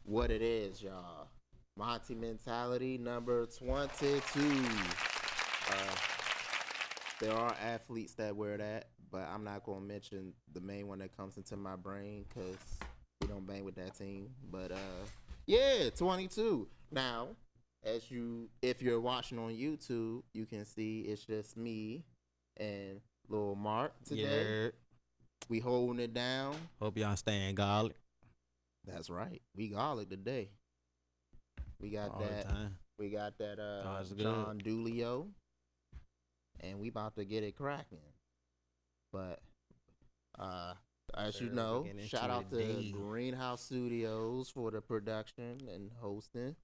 what it is, y'all. Monty mentality number 22. There are athletes that wear that, but I'm not gonna mention the main one that comes into my brain because we don't bang with that team. But yeah, 22. Now, if you're watching on YouTube, you can see it's just me and little Mark today. Yeah. We holding it down. Hope y'all staying garlic. That's right. We garlic today. We got all that. the time. We got that it's good. John Dulio. And we about to get it cracking. But as you know, shout out to Greenhouse Studios for the production and hosting.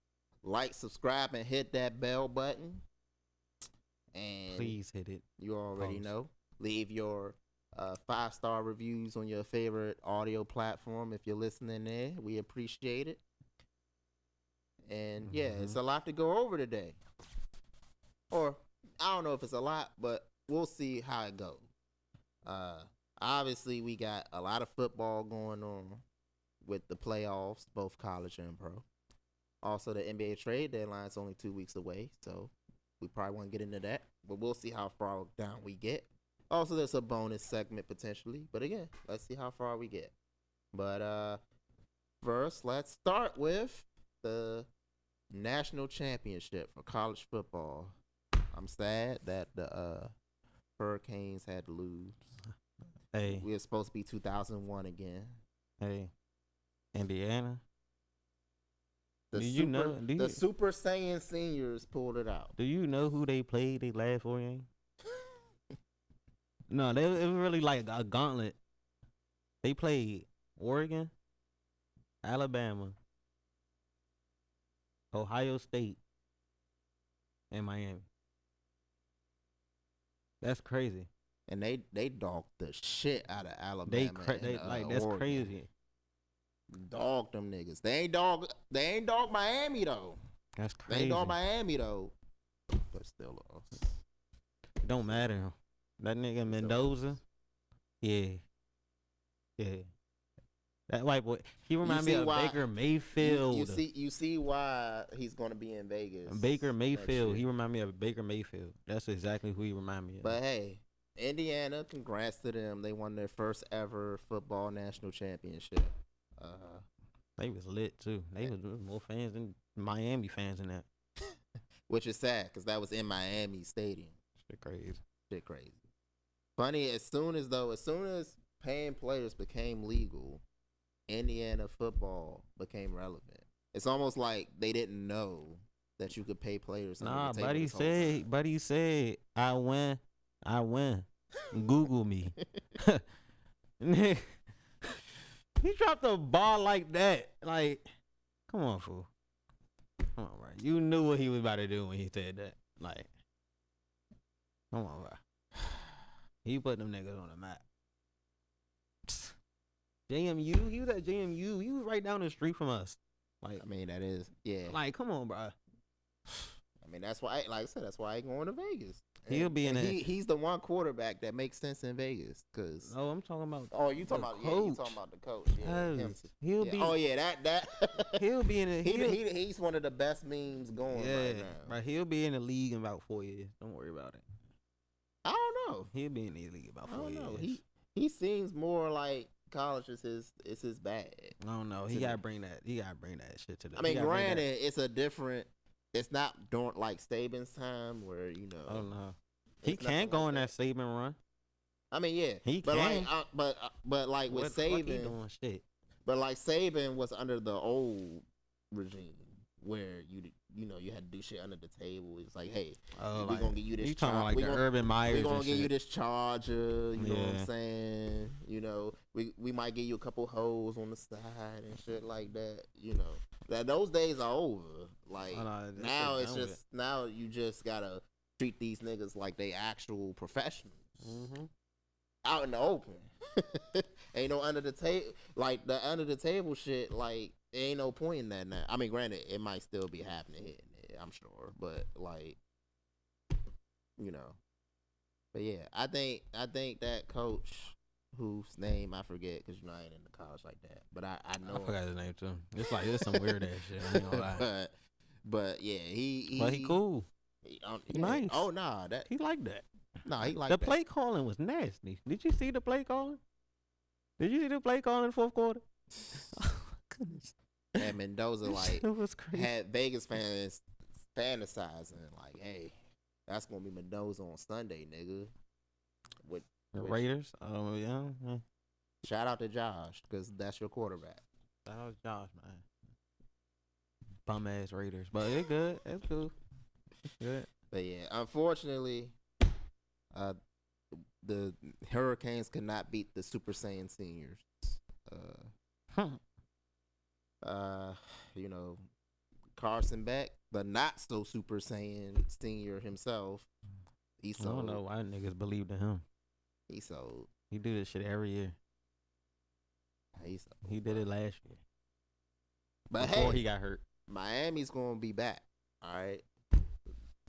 Like, subscribe, and hit that bell button. And please hit it. You already know. Leave your 5-star reviews on your favorite audio platform if you're listening there. We appreciate it. And yeah, it's a lot to go over today. Or I don't know if it's a lot, but we'll see how it goes. Obviously, we got a lot of football going on with the playoffs, both college and pro. Also, the NBA trade deadline is only 2 weeks away, so we probably won't get into that. But we'll see how far down we get. Also, there's a bonus segment potentially. But again, let's see how far we get. But first, let's start with the national championship for college football. I'm sad that the Hurricanes had to lose. Hey, we were supposed to be 2001 again. Hey, Indiana. The Super Saiyan seniors pulled it out. Do you know who they played? They last 4 games. No, it was really like a gauntlet. They played Oregon, Alabama, Ohio State, and Miami. That's crazy. And they dogged the shit out of Alabama. That's Oregon. crazy. Dogged them niggas. They ain't dog Miami though. That's crazy. They ain't dog Miami though. But still lost. It don't matter. That nigga Mendoza. Yeah. That white boy, he reminds me of Baker Mayfield. You see why he's gonna be in Vegas. Baker Mayfield. He reminds me of Baker Mayfield. That's exactly who he reminds me of. But hey, Indiana, congrats to them. They won their first ever football national championship. They was lit too. They was more fans than Miami fans in that. Which is sad because that was in Miami Stadium. Shit crazy. Funny, as soon as paying players became legal, Indiana football became relevant. It's almost like they didn't know that you could pay players. Nah, buddy said, I win. Google me. He dropped a ball like that. Like, come on, fool. Come on, bro. You knew what he was about to do when he said that. Like, come on, bro. He put them niggas on the map. JMU, he was at JMU. He was right down the street from us. Like, I mean, that is, yeah. Like, come on, bro. I mean, that's why, like I said, that's why I ain't going to Vegas. He'll be in it. He's the one quarterback that makes sense in Vegas. Cause I'm talking about. Oh, you talking about? Coach. Yeah, you talking about the coach? Yeah, he'll be. Oh yeah, that. He'll be in it. He's one of the best memes going right now. Right, he'll be in the league in about 4 years. Don't worry about it. I don't know. He'll be in the league about 4 years. Know. He seems more like college is his bag. I don't know. He gotta bring that. He gotta bring that shit to the. I mean, granted, it's a different. It's not during like Saban's time where you know. I don't know. He can't go in that Saban run. I mean, yeah, he but can. But like with Saban, he doing shit. But like Saban was under the old regime where you know you had to do shit under the table. It's like, hey, we're gonna give you this. You talking like the Urban Myers? We're gonna give you this charger. You know what I'm saying? You know, we might give you a couple hoes on the side and shit like that. You know, that those days are over. Like now it's just now you just gotta treat these niggas like they actual professionals. Mm-hmm. Out in the open. Ain't no under the table. Like the under the table shit, like ain't no point in that now. I mean, granted, it might still be happening here and there, I'm sure. But like, you know. But yeah, I think that coach whose name I forget because I ain't in the college like that. But I know. I forgot his name too. It's like it's some weird ass shit. I ain't gonna lie. But yeah, he cool. He nice. Oh nah, that he like that. Nah, he like the that. play calling was nasty. Did you see the play calling? Did you see the play calling in the fourth quarter? Oh my goodness. And Mendoza it was crazy. had Vegas fans fantasizing like, hey, that's gonna be Mendoza on Sunday, nigga. With the Raiders. Oh yeah. Shout out to Josh because that's your quarterback. Shout out to Josh, man. Bum ass Raiders, but it's good. It's cool. It's good. But yeah, unfortunately, the Hurricanes could not beat the Super Saiyan seniors. You know, Carson Beck, the not so Super Saiyan senior himself. I don't know why niggas believed in him. He sold. He do this shit every year. He did it last year. But before he got hurt. Miami's gonna be back. All right.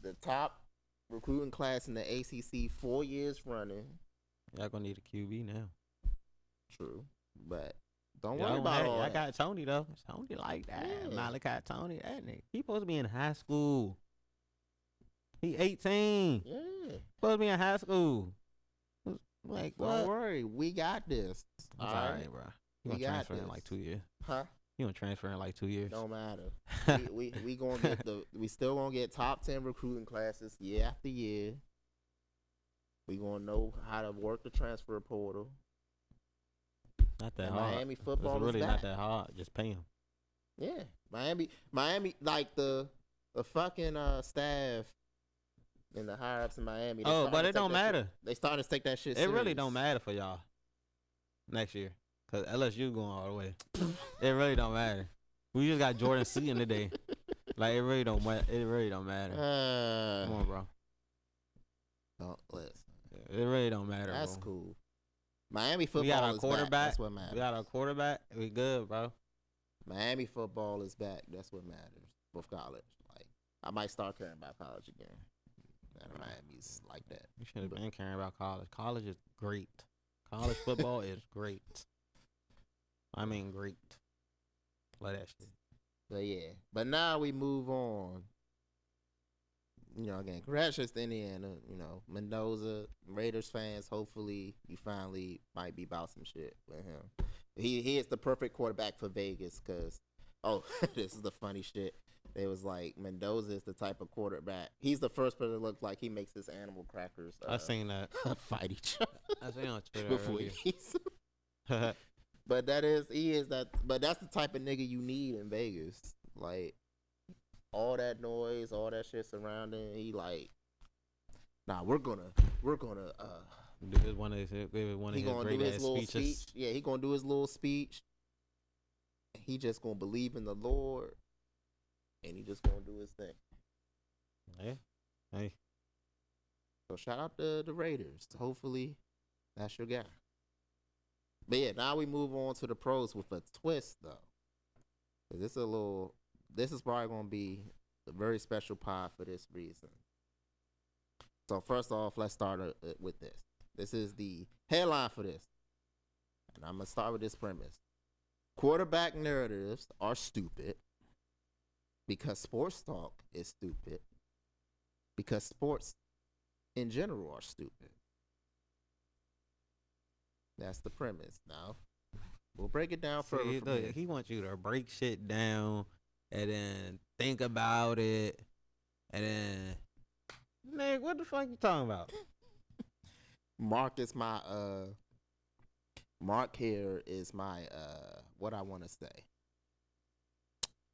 The top recruiting class in the ACC 4 years running. Y'all gonna need a QB now. True, but don't worry about all that. I got Tony though. Tony like that. Yeah. Malachi Tony, that nigga. He supposed to be in high school. He 18. Yeah. Supposed to be in high school. Like, don't worry, we got this. All right, bro. You gonna transfer in like 2 years? Huh? You gonna transfer in like 2 years? Don't matter. we gonna get we still gonna get top 10 recruiting classes year after year. We gonna know how to work the transfer portal. Not that hard. Miami football it's really is not back. that hard. Just pay him. Yeah, Miami, like the fucking staff and the higher ups in Miami. Oh, but it don't matter. They starting to take that shit It serious. really don't matter for y'all next year. Cause LSU going all the way. It really don't matter. We just got Jordan C in the day. Like it really don't matter. It really don't matter. Come on, bro. Don't listen. It really don't matter. That's bro. cool. Miami football we got our is quarterback. back. That's what matters. We got our quarterback. We good, bro. Miami football is back. That's what matters. With college, like I might start caring about college again. And Miami's like that. You should have been caring about college. College is great. College football is great. I mean, great. Like that shit. But yeah. But now we move on. You know, again, congratulations to Indiana. You know, Mendoza, Raiders fans. Hopefully, you finally might be about some shit with him. He is the perfect quarterback for Vegas because, this is the funny shit. It was like Mendoza is the type of quarterback. He's the first person that looks like he makes his animal crackers. I seen that. Fight each other. I seen on Twitter before earlier. But he is that. But that's the type of nigga you need in Vegas. Like all that noise, all that shit surrounding. He like, nah, we're gonna do his one of his great ass speeches. Speech. Yeah, he gonna do his little speech. He just gonna believe in the Lord, and he just gonna do his thing. Hey. So shout out to the Raiders. Hopefully, that's your guy. But yeah, now we move on to the pros with a twist though. 'Cause this is probably gonna be a very special pod for this reason. So first off, let's start with this. This is the headline for this. And I'm going to start with this premise. Quarterback narratives are stupid because sports talk is stupid because sports in general are stupid. That's the premise. Now, we'll break it down further. Look, he wants you to break shit down and then think about it and then, man, what the fuck you talking about? Mark here is my what I want to say.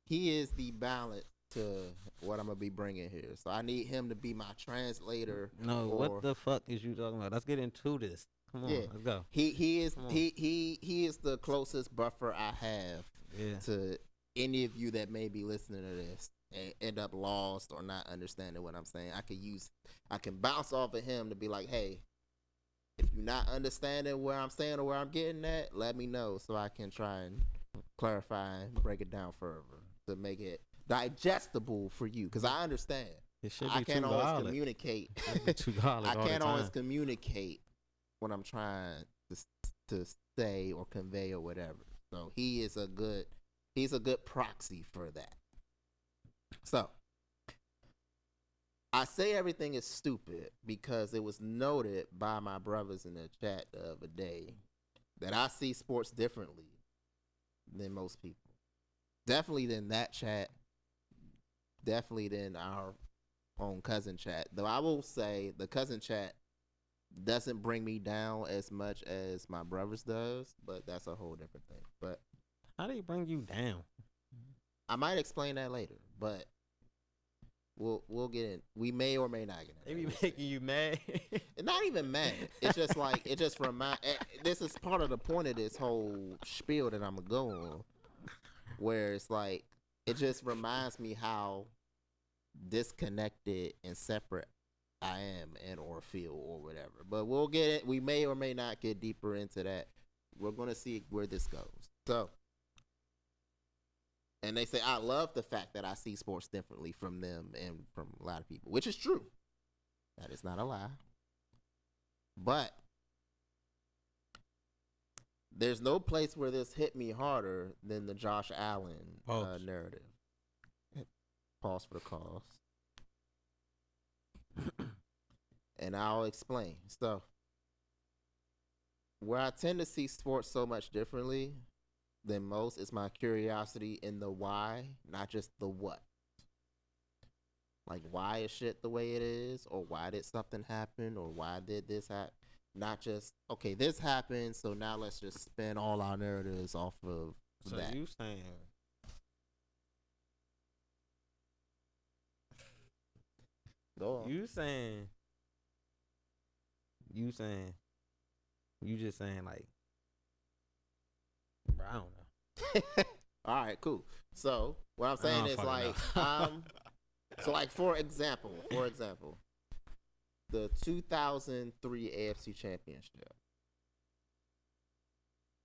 He is the balance to what I'm gonna be bringing here. So I need him to be my translator. No, what the fuck is you talking about? Let's get into this. Come on, let's go. He is the closest buffer I have to any of you that may be listening to this and end up lost or not understanding what I'm saying. I can bounce off of him to be like, hey, if you're not understanding where I'm saying or where I'm getting at, let me know so I can try and clarify and break it down further to make it digestible for you. Because I understand. I can't always communicate. Too I can't always communicate when I'm trying to to say or convey or whatever. So he's a good proxy for that. So I say everything is stupid because it was noted by my brothers in the chat the other day that I see sports differently than most people. Definitely than that chat. Definitely than our own cousin chat. Though I will say the cousin chat doesn't bring me down as much as my brothers does, but that's a whole different thing. But how do you bring you down? I might explain that later, but we'll get in. We may or may not get in. They be making you mad. Not even mad. It's just like it just this is part of the point of this whole spiel that I'm gonna go on, where it's like it just reminds me how disconnected and separate I am and or feel or whatever. But we'll get it. We may or may not get deeper into that. We're gonna see where this goes. So. And they say, I love the fact that I see sports differently from them and from a lot of people, which is true. That is not a lie. But there's no place where this hit me harder than the Josh Allen narrative. Pause for the cause. And I'll explain. So, where I tend to see sports so much differently than most is my curiosity in the why, not just the what. Like, why is shit the way it is, or why did something happen, or why did this happen? Not just, okay, this happened, so now let's just spin all our narratives off of that. So you saying... Go on. You just saying like, bro, I don't know. All right, cool. So what I'm saying is like, so like for example, the 2003 AFC Championship.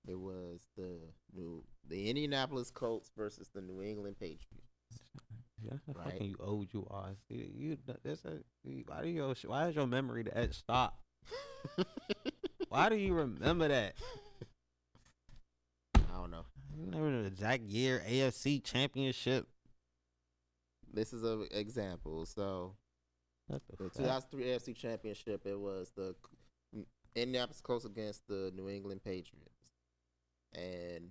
It was the Indianapolis Colts versus the New England Patriots. Yeah, that's right? fucking you old you are. Why is your memory that stop? Why do you remember that? I don't know. You remember the exact year AFC Championship? This is an example. So the 2003 AFC Championship, it was the Indianapolis Colts against the New England Patriots. And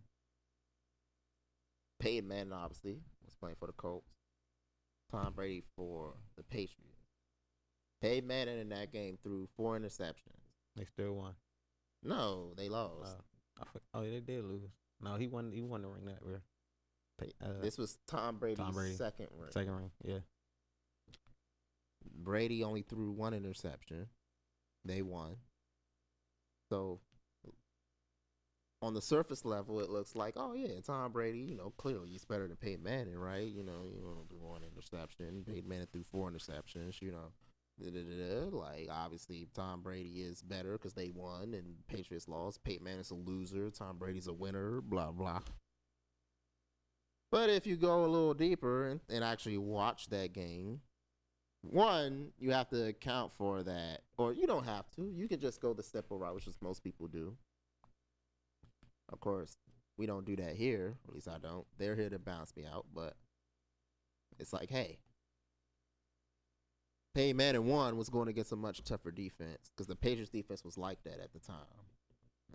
Peyton Manning obviously was playing for the Colts. Tom Brady for the Patriots. Peyton Manning in that game threw 4 interceptions. They still won. No, they lost. They did lose. No, he won the ring that year. This was Tom Brady's second ring. Second ring, yeah. Brady only threw 1 interception. They won. So on the surface level, it looks like, oh yeah, Tom Brady, clearly he's better than Peyton Manning, right? You threw 1 interception. Peyton Manning threw 4 interceptions, Like, obviously, Tom Brady is better because they won and Patriots lost. Peyton Manning's a loser. Tom Brady's a winner, blah, blah. But if you go a little deeper and actually watch that game, one, you have to account for that. Or you don't have to. You can just go the simple route, which is most people do. Of course, we don't do that here. At least I don't. They're here to bounce me out. But it's like, hey, Peyton Manning 1 was going against a much tougher defense because the Patriots defense was like that at the time.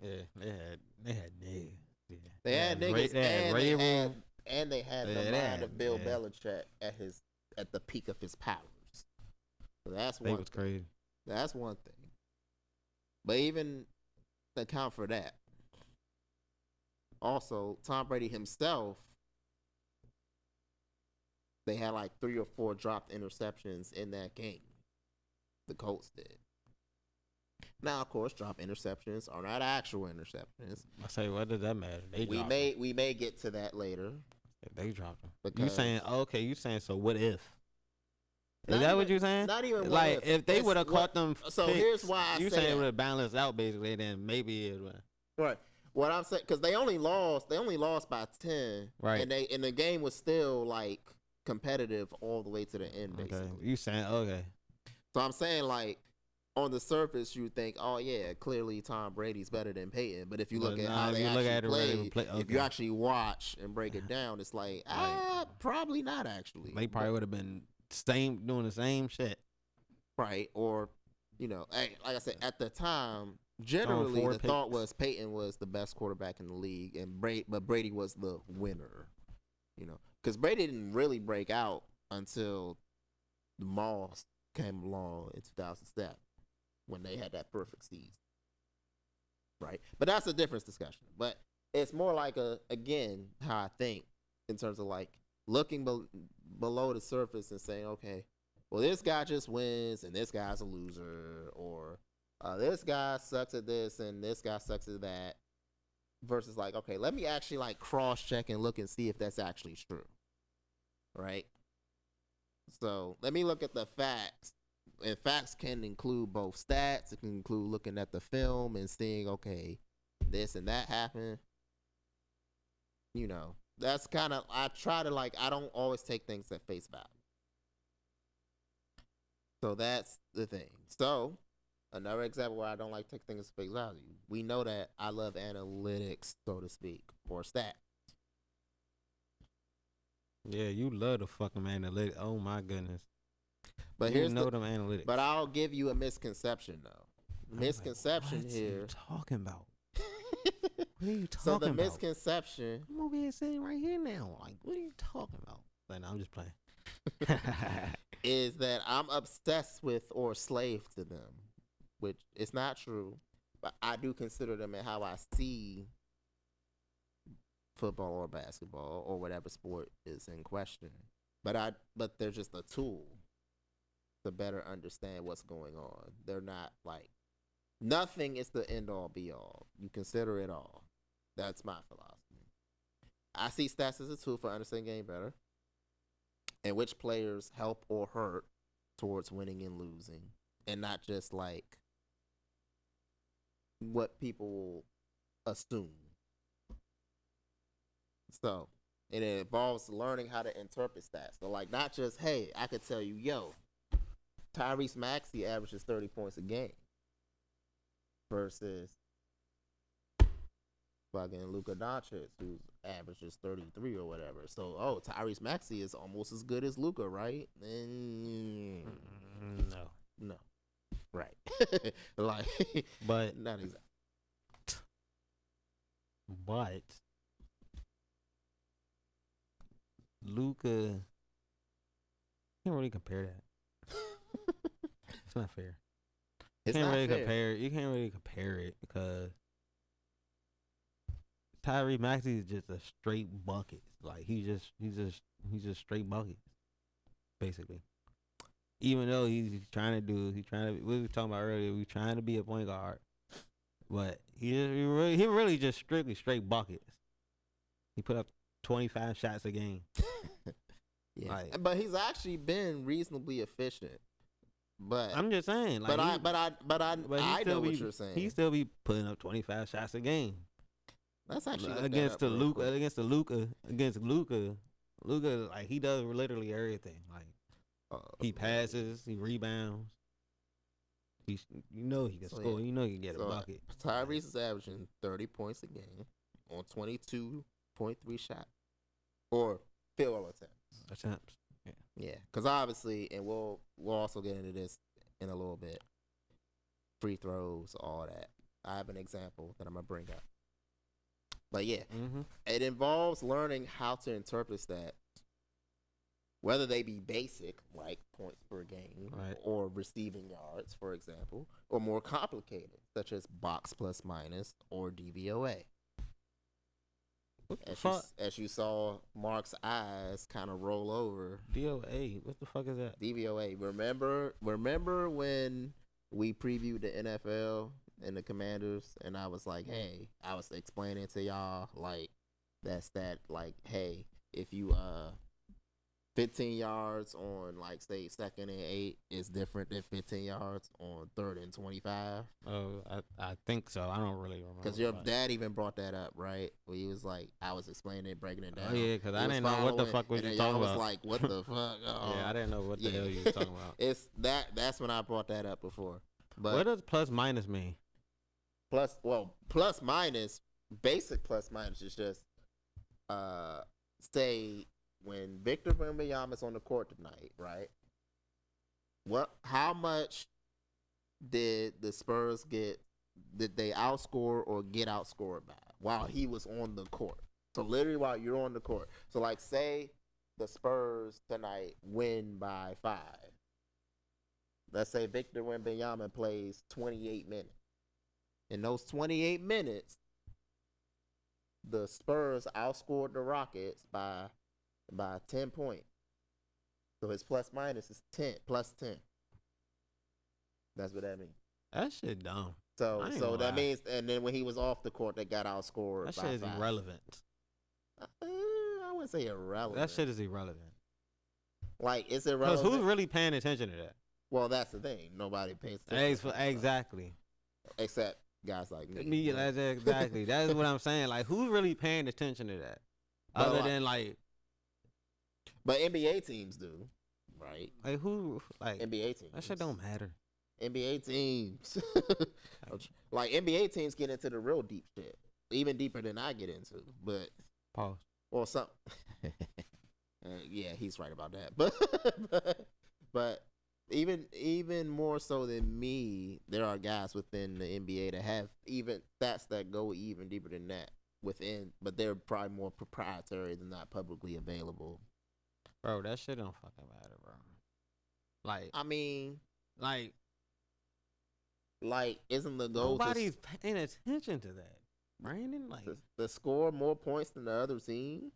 Yeah, they had niggas. Yeah. They had niggas and they had the mind of Bill Belichick at the peak of his powers. So that's one. That was crazy. That's one thing. But even to account for that, also Tom Brady himself, they had like 3 or 4 dropped interceptions in that game. The Colts did. Now, of course, dropped interceptions are not actual interceptions. I say, what does that matter? We may get to that later. They dropped them. You saying, okay? You saying, so what if? Is that what you're saying? Not even like if they would have caught them. So here's why you saying it would have balanced out basically. Then maybe it would. Right. What I'm saying, because they only lost by 10. Right. And the game was still like competitive all the way to the end. Basically. Okay. You saying okay? So I'm saying like on the surface you think, oh yeah, clearly Tom Brady's better than Peyton. But if you look But at nah, how if they you look at actually it played, play, if you actually watch and break it down, it's like, probably not actually. They probably would have been doing the same shit. Right. Or, hey, like I said, at the time, generally the thought was Peyton was the best quarterback in the league, and Brady was the winner. Because Brady didn't really break out until the Moss came along in 2007 when they had that perfect season. Right. But that's a different discussion. But it's more like, again, how I think in terms of like looking below the surface and saying, okay, well, this guy just wins and this guy's a loser, or this guy sucks at this and this guy sucks at that, versus like, okay, let me actually like cross check and look and see if that's actually true. Right. So let me look at the facts. And facts can include both stats. It can include looking at the film and seeing, okay, this and that happened. That's kind of, I try to like, I don't always take things at face value. So that's the thing. So another example where I don't like to take things at face value. We know that I love analytics, so to speak, or stats. Yeah, you love the fucking analytics. Oh my goodness. But here's them analytics. But I'll give you a misconception though. Misconception what here. What are you talking about? What are you talking about? So the misconception. I'm over here sitting right here now. Like, what are you talking about? Like, no, I'm just playing. Is that I'm obsessed with or slave to them, which is not true, but I do consider them in how I see football or basketball or whatever sport is in question. But they're just a tool to better understand what's going on. They're not like, nothing is the end all be all. You consider it all. That's my philosophy. I see stats as a tool for understanding game better, and which players help or hurt towards winning and losing, and not just like what people assume. So, and it involves learning how to interpret stats. So, like, not just, hey, I could tell you, yo, Tyrese Maxey averages 30 points a game versus fucking Luka Doncic, who averages 33 or whatever. So, Tyrese Maxey is almost as good as Luka, right? No. Right. Like, but not exactly. But Luka can't really compare that. It's not fair. You can't really compare it because Tyrese Maxey is just a straight bucket. Like he's just straight bucket, basically. Even though we were talking about earlier, he's trying to be a point guard, but he really just strictly straight buckets. He put up 25 shots a game. Yeah, like, but he's actually been reasonably efficient. But I'm just saying, like, I know what you're saying. He still be putting up 25 shots a game. That's actually against Luka. Luka, like he does literally everything. Like he passes, he rebounds. He can score. He can get a bucket. Tyrese is averaging 30 points a game on 22.3 shots or field goal attempts. Yeah, because obviously, and we'll also get into this in a little bit. Free throws, all that. I have an example that I'm gonna bring up. But yeah, It involves learning how to interpret that, whether they be basic, like points per game, right, or receiving yards, for example, or more complicated, such as box plus minus or DVOA. As you saw Mark's eyes kind of roll over. DVOA, what the fuck is that? DVOA. Remember when we previewed the NFL and the Commanders, and I was like, hey, I was explaining to y'all like that's that, like, hey, if you 15 yards on, like, say, 2nd and 8 is different than 15 yards on 3rd and 25. Oh, I think so. I don't really remember. Because your dad even brought that up, right? Where he was like, I was explaining it, breaking it down. Oh, yeah, because I didn't know what the fuck was you talking about. I was like, what the fuck? Yeah, I didn't know what the hell you were talking about. That's when I brought that up before. But what does plus minus mean? plus minus, basic plus minus is just say when Victor Wembanyama's on the court tonight, right? How much did the Spurs get? Did they outscore or get outscored by while he was on the court? So literally while you're on the court. So like say the Spurs tonight win by 5. Let's say Victor Wembanyama plays 28 minutes. In those 28 minutes, the Spurs outscored the Rockets by 10 points. So his plus minus is 10, plus 10. That's what that means. That shit dumb. So that means, and then when he was off the court, they got outscored. That by shit is 5. irrelevant. I wouldn't say irrelevant. That shit is irrelevant. Like, it's Because irrelevant. who's really paying attention to that? Well, that's the thing. Nobody pays attention. Exactly. Except guys like me. Me, that's exactly. That's what I'm saying. Like, who's really paying attention to that? But Other than like, but NBA teams do, right? like who? Like NBA teams. that shit don't matter. NBA teams. Like NBA teams get into the real deep shit, even deeper than I get into. But Pause. or some. Yeah, he's right about that. But even more so than me, there are guys within the NBA that have even stats that go even deeper than that within, but they're probably more proprietary than not publicly available. Bro, that shit don't fucking matter, bro. Like, I mean, like isn't the goal nobody's paying attention to that, Brandon? Like, to score more points than the other team?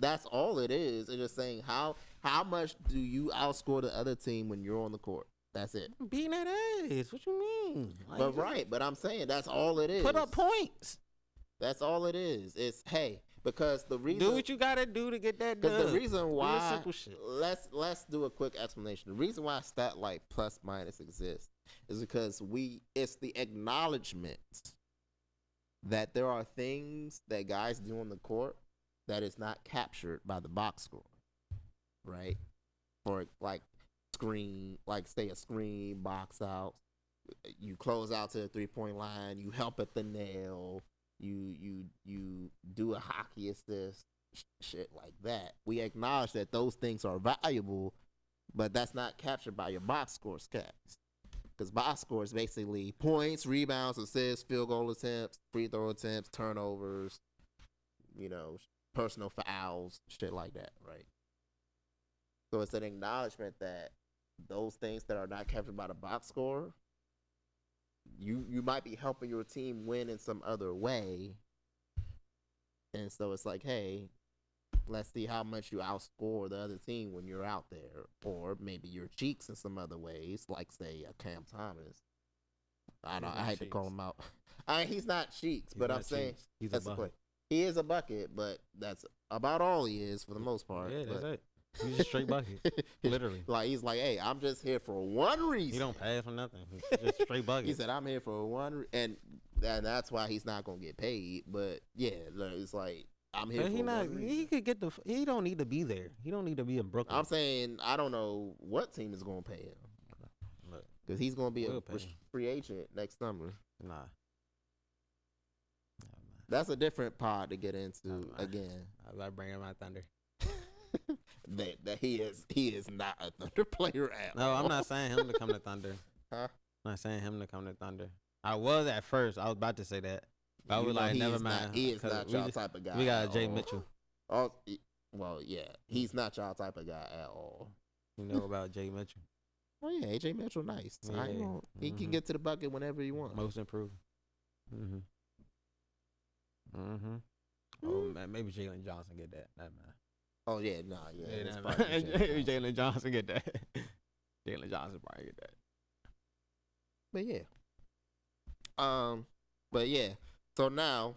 That's all it is. It's just saying how much do you outscore the other team when you're on the court? That's it. beating that ass. What you mean? Like, But I'm saying that's all it is. put up points. That's all it is. It's because the reason Do what you gotta do to get that done. because the reason why simple shit. let's do a quick explanation. The reason why stat like plus minus exists is because it's the acknowledgement that there are things that guys do on the court that is not captured by the box score, right? For like say a screen, box out, you close out to the 3-point line, you help at the nail, you do a hockey assist, shit like that. We acknowledge that those things are valuable, but that's not captured by your box score stats. Because box score is basically points, rebounds, assists, field goal attempts, free throw attempts, turnovers, personal fouls, shit like that, right? So it's an acknowledgement that those things that are not captured by the box score, you might be helping your team win in some other way. And so it's like, hey, let's see how much you outscore the other team when you're out there. Or maybe your cheeks in some other ways, like, say, a Cam Thomas. I hate to call him out. He's not cheeks, but I'm saying he's that's a bucket. He is a bucket, but that's about all he is for the most part. Yeah, that's it. He's a straight bucket, literally. Like, he's like, hey, I'm just here for one reason. He don't pass for nothing. He's just straight bucket. He said, I'm here for and that's why he's not gonna get paid. But yeah, it's like I'm here. But for one reason. He could get He don't need to be there. He don't need to be in Brooklyn. I'm saying I don't know what team is gonna pay him because he's gonna be a free agent next summer. Nah. That's a different pod to get into again. I bring in my Thunder. that he is not a Thunder player at all. No, I'm not saying him to come to Thunder. Huh? I'm not saying him to come to Thunder. I was at first. I was about to say that. But I was like, never mind. He is not y'all type of guy. We got Jay Mitchell. Oh, well, yeah. He's not y'all type of guy at all. You know about Jay Mitchell? Oh, yeah. AJ Mitchell, nice. Yeah. He can get to the bucket whenever he wants. Most improved. Oh, man. Maybe Jalen Johnson get that. That man. Oh, yeah. Nah, yeah. Maybe Jalen Johnson get that. Jalen Johnson probably get that. But yeah. So now,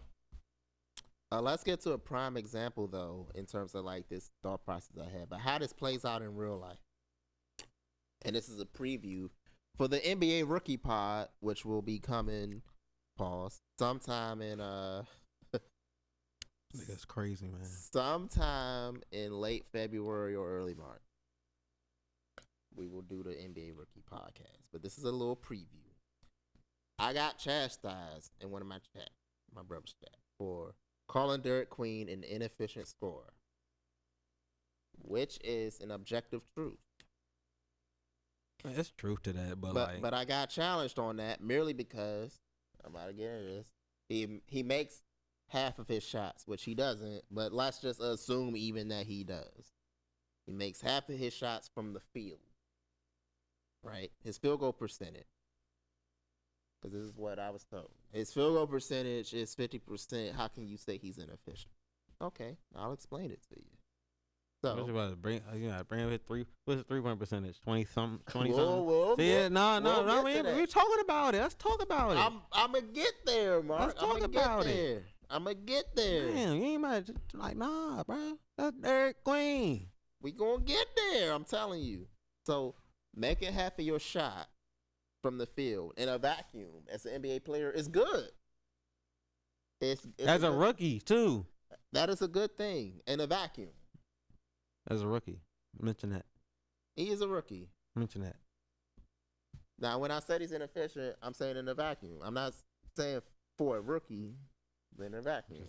let's get to a prime example though, in terms of like this thought process I had, but how this plays out in real life. And this is a preview for the NBA Rookie Pod, which will be coming, sometime in That's crazy, man. sometime in late February or early March. we will do the NBA rookie podcast. But this is a little preview. I got chastised in one of my brother's chat, for calling Derek Queen an inefficient scorer, which is an objective truth. There's truth to that, but I got challenged on that merely because I'm about to get into this. He makes half of his shots, which he doesn't, but let's just assume even that he does. He makes half of his shots from the field, right? His field goal percentage, because this is what I was told. His field goal percentage is 50%. How can you say he's inefficient? Okay, I'll explain it to you. So, what's about to bring up his three? What's his 3-point percentage? 20 something. We'll We talking about it. Let's talk about it. I'm gonna get there, Mark. Let's talk about it. I'm gonna get there. Damn, you ain't about to, like, nah, bro. That's Derek Queen. We gonna get there. I'm telling you. So making half of your shot from the field in a vacuum as an NBA player is good. It's as a rookie too. That is a good thing in a vacuum. As a rookie, mention that. He is a rookie. Mention that. Now, when I said he's inefficient, I'm saying in a vacuum. I'm not saying for a rookie, but in a vacuum.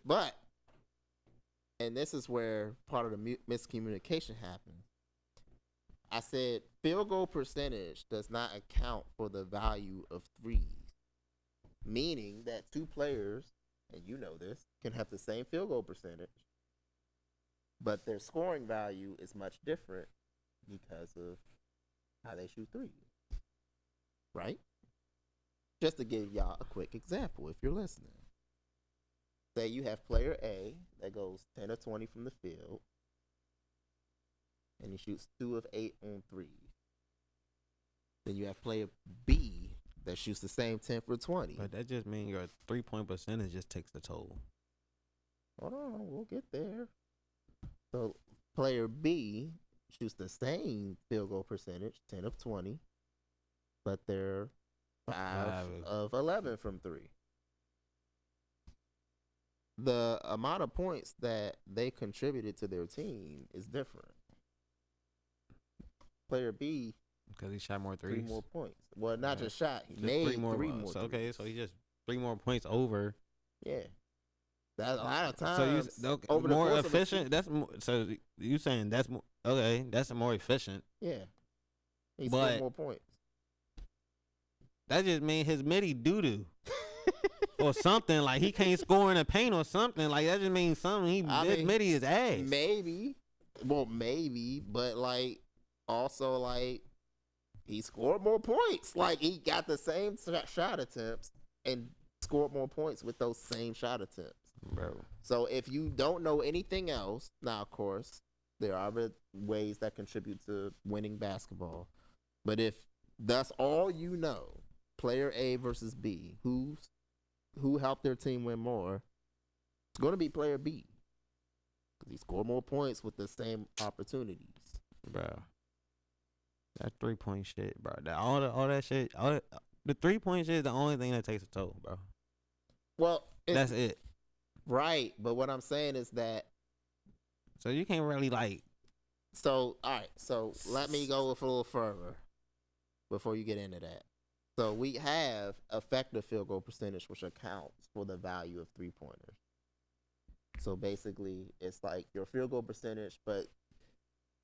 But, and this is where part of the miscommunication happens. I said field goal percentage does not account for the value of threes, meaning that two players, and you know this, can have the same field goal percentage, but their scoring value is much different because of how they shoot threes. Right? Just to give y'all a quick example, if you're listening. Say you have player A that goes 10 or 20 from the field, and he shoots 2 of 8 on threes. Then you have player B that shoots the same 10 for 20. But that just means your 3-point percentage just takes the toll. Hold on, we'll get there. So player B shoots the same field goal percentage, 10 of 20, but they're 5 of 11 from 3. The amount of points that they contributed to their team is different. Player B, because he shot more threes. 3 more points. Well, not just shot. He just made 3 more. So, okay, so he just 3 more points over. Yeah. That's a lot of times. So over more the course efficient. That's more, so you saying that's more, okay? That's more efficient. Yeah. He scored more points. That just means his midi doo doo. Or something, like he can't score in the paint or something. Like that just means something. His midi is ass. Maybe. Well, maybe, but like also like he scored more points. Like he got the same shot attempts and scored more points with those same shot attempts. Bro. So if you don't know anything else, now of course there are other ways that contribute to winning basketball. But if that's all you know, player A versus B, who helped their team win more? It's going to be player B because he scored more points with the same opportunities. Bro, that 3-point shit, bro. All that shit, the 3-point shit is the only thing that takes a toll, bro. Well, that's it. Right, but what I'm saying is that. So you can't really like. So all right, so let me go a little further before you get into that. So we have effective field goal percentage, which accounts for the value of 3-pointers. So basically, it's like your field goal percentage, but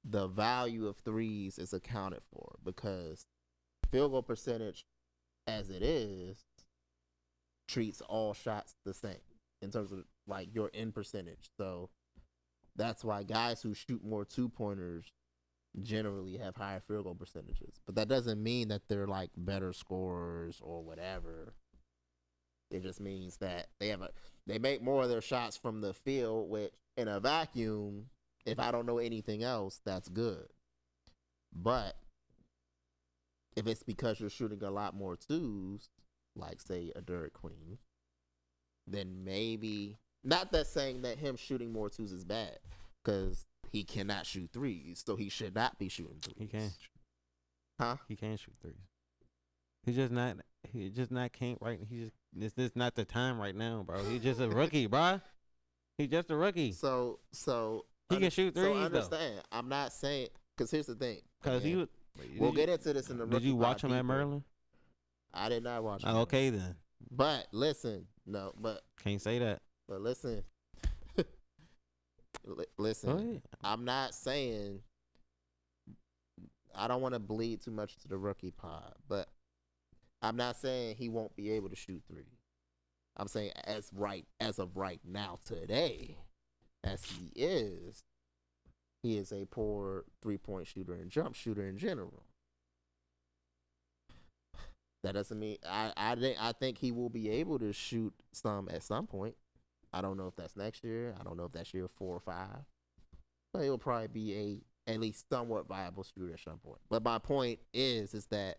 the value of threes is accounted for because field goal percentage, as it is, treats all shots the same in terms of like your end percentage. So that's why guys who shoot more 2-pointers generally have higher field goal percentages, but that doesn't mean that they're like better scorers or whatever. It just means that they make more of their shots from the field, which in a vacuum, if I don't know anything else, that's good. But if it's because you're shooting a lot more 2s, like say a Derek Queen, then maybe not that saying that him shooting more 2s is bad, because he cannot shoot 3s, so he should not be shooting 3s. He can't. Huh? He can't shoot 3s. He just not can't right. This is not the time right now, bro. He's just a rookie, bro. He's just a rookie. So He can shoot threes, so understand. I'm not saying, because here's the thing. Because he was. We'll get into this in the rookie. Did you watch him pod at Maryland? I did not watch him. Oh, okay then. But listen, no, but Can't say that. but listen, listen. I'm not saying. I don't want to bleed too much to the rookie pod, but I'm not saying he won't be able to shoot three. I'm saying as of right now today, as he is a poor 3-point shooter and jump shooter in general. That doesn't mean I think he will be able to shoot some at some point. I don't know if that's next year. I don't know if that's year 4 or 5. But he'll probably be at least somewhat viable shooter at some point. But my point is that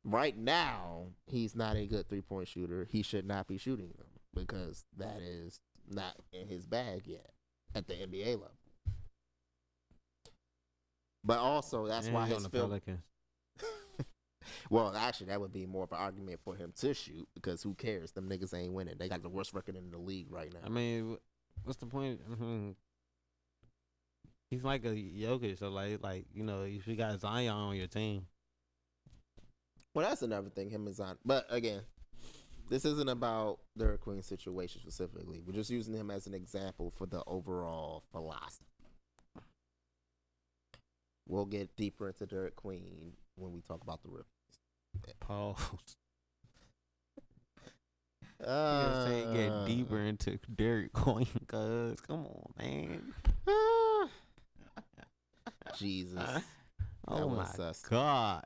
right now he's not a good 3-point shooter. He should not be shooting them because that is not in his bag yet at the NBA level. But also that's why his Pelicans. Well, actually, that would be more of an argument for him to shoot because who cares? Them niggas ain't winning. They got the worst record in the league right now. I mean, what's the point? He's like a Jokic, so like you know, if you got Zion on your team. Well, that's another thing, him and Zion. But again, this isn't about Derek Queen's situation specifically. We're just using him as an example for the overall philosophy. We'll get deeper into Derek Queen when we talk about the rookies. Pause. Get deeper into Derek Queen, cuz come on, man. Jesus. Oh my God.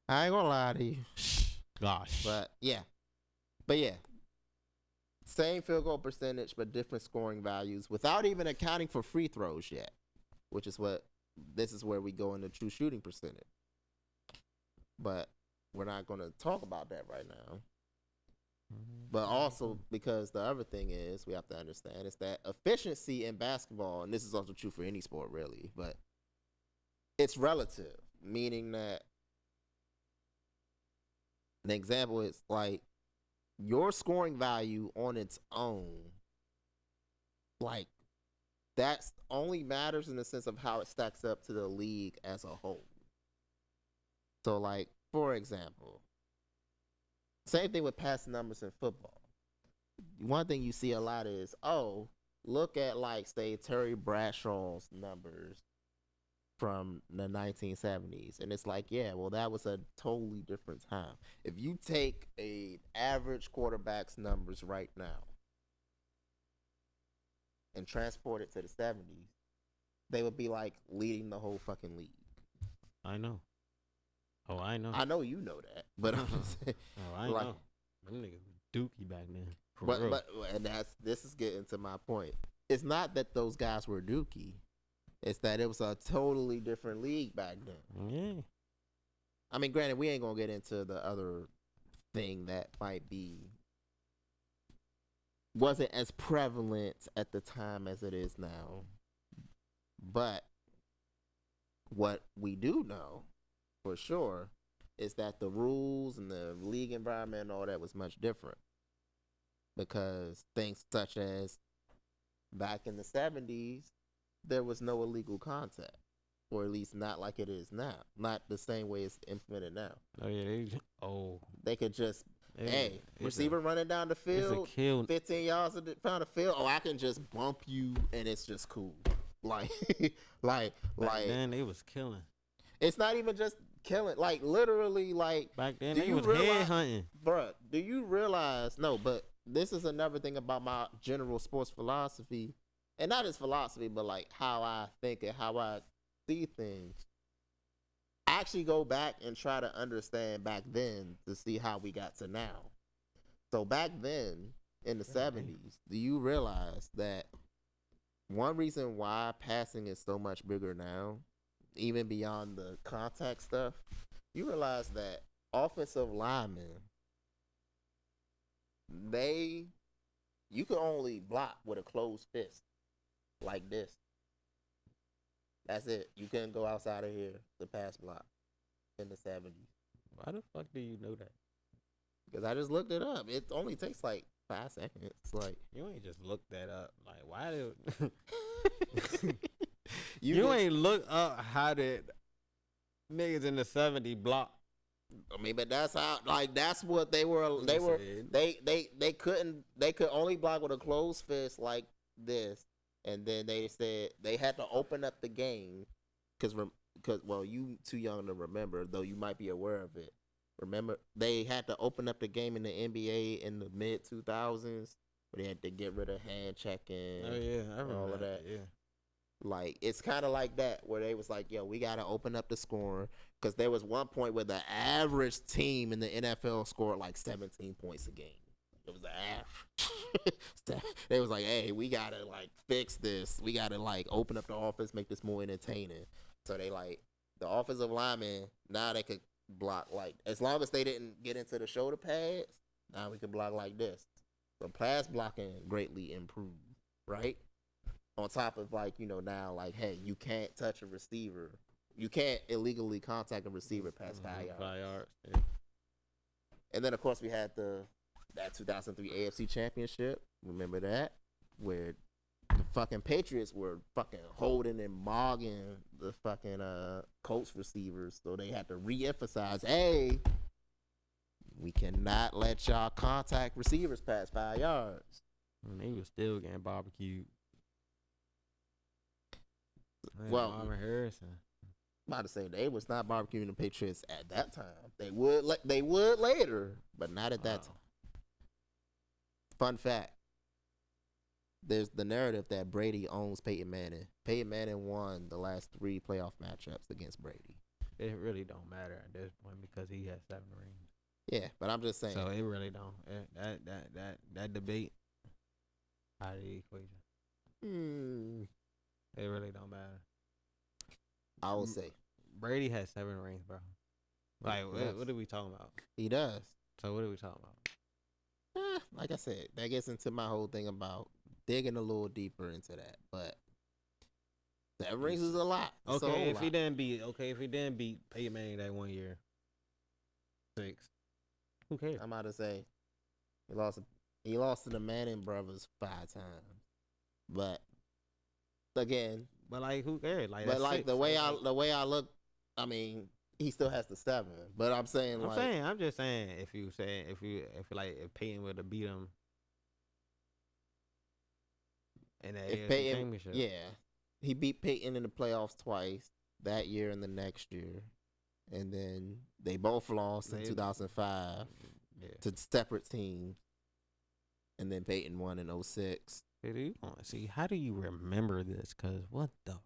I ain't gonna lie to you. Gosh. But yeah. Same field goal percentage, but different scoring values without even accounting for free throws yet, which is this is where we go into true shooting percentage. But we're not going to talk about that right now. But also because the other thing is we have to understand is that efficiency in basketball, and this is also true for any sport really, but it's relative, meaning that an example is like your scoring value on its own, like that's only matters in the sense of how it stacks up to the league as a whole. So like, for example, same thing with passing numbers in football. One thing you see a lot is, look at like say Terry Bradshaw's numbers from the 1970s. And it's like, yeah, well, that was a totally different time. If you take an average quarterback's numbers right now and transport it to the 70s, they would be like leading the whole fucking league. I know. Oh, I know. I know you know that, but I'm just saying, I know. Them niggas dookie back then. But and this is getting to my point. It's not that those guys were dookie. It's that it was a totally different league back then. Yeah. I mean, granted, we ain't gonna get into the other thing that wasn't as prevalent at the time as it is now. But what we do know for sure is that the rules and the league environment and all that was much different. Because things such as back in the 70s, there was no illegal contact, or at least not like it is now. Not the same way it's implemented now. Oh, yeah. They could just, receiver running down the field, 15 yards down the field. Oh, I can just bump you, and it's just cool. Like, then they was killing. It's not even just killing. Like, literally, like. Back then, they was head hunting. Bruh, do you realize? No, but this is another thing about my general sports philosophy. And not as philosophy, but like how I think and how I see things. I actually go back and try to understand back then to see how we got to now. So back then in the 70s, do you realize that one reason why passing is so much bigger now, even beyond the contact stuff, you realize that offensive linemen, you can only block with a closed fist. Like this. That's it. You couldn't go outside of here to pass block in the 70s. Why the fuck do you know that? Because I just looked it up. It only takes like 5 seconds. Like, you ain't just looked that up. Like, why do You ain't look up how did niggas in the 70s block. I mean, but that's how. Like that's what they were. They could only block with a closed fist like this, and then they said they had to open up the game because well, you too young to remember, though you might be aware of it. Remember, they had to open up the game in the NBA in the mid 2000s, where they had to get rid of hand checking. Oh yeah, I remember all of that. Yeah. Like it's kind of like that, where they was like, "Yo, we gotta open up the scoring," because there was one point where the average team in the NFL scored like 17 points a game. It was the average. They was like, "Hey, we gotta like fix this. We gotta like open up the offense, make this more entertaining." So they like the offensive linemen now they could block like as long as they didn't get into the shoulder pads. Now we can block like this. So pass blocking greatly improved, right? On top of like, you know, now like, hey, you can't touch a receiver. You can't illegally contact a receiver past 5 yards. 5 yards. Yeah. And then of course we had that 2003 AFC Championship. Remember that? Where the fucking Patriots were fucking holding and mogging the fucking Colts receivers. So they had to re-emphasize, hey, we cannot let y'all contact receivers past 5 yards. And they was still getting barbecued. Well, Marvin Harrison. I'm about to say they was not barbecuing the Patriots at that time. They would later, but not at that time. Fun fact: there's the narrative that Brady owns Peyton Manning. Peyton Manning won the last 3 playoff matchups against Brady. It really don't matter at this point because he has 7 rings. Yeah, but I'm just saying. So it really don't. That debate out of the equation. It really don't matter. I will say Brady has 7 rings, bro. Like, what are we talking about? He does. So what are we talking about? Like I said, that gets into my whole thing about digging a little deeper into that. But 7 rings is a lot. Okay, if he didn't beat Peyton Manning that 1 year, 6. Who cares? I'm about to say he lost to the Manning brothers 5 times. But again, but like who cares? Like, but like 6. the way I look, I mean, he still has the 7. But I'm saying I'm just saying if Peyton would have beat him in that AFC championship, yeah, he beat Peyton in the playoffs twice that year and the next year, and then they both lost in 2005 to separate teams, and then Peyton won in 2006. Dude, see, how do you remember this? Cause what the?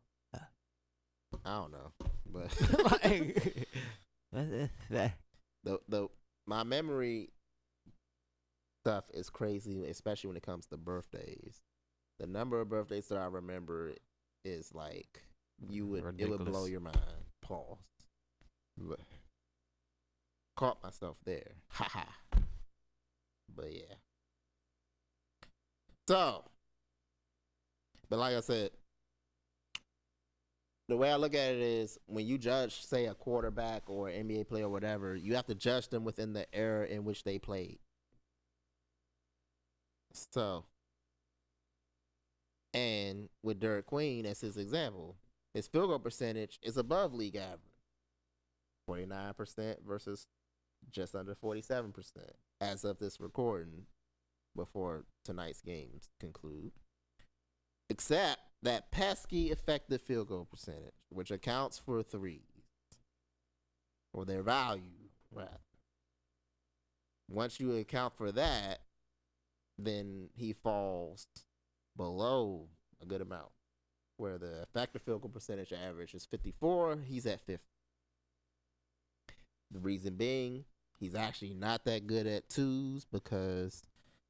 I don't know, but like, the my memory stuff is crazy, especially when it comes to birthdays. The number of birthdays that I remember is like it would blow your mind. Pause. But caught myself there. Haha. But yeah. So. But like I said, the way I look at it is when you judge, say, a quarterback or an NBA player or whatever, you have to judge them within the era in which they played. So, and with Derek Queen as his example, his field goal percentage is above league average. 49% versus just under 47% as of this recording before tonight's games conclude. Except that pesky effective field goal percentage, which accounts for threes, or their value, rather. Once you account for that, then he falls below a good amount, where the effective field goal percentage average is 54, he's at 50. The reason being, he's actually not that good at twos because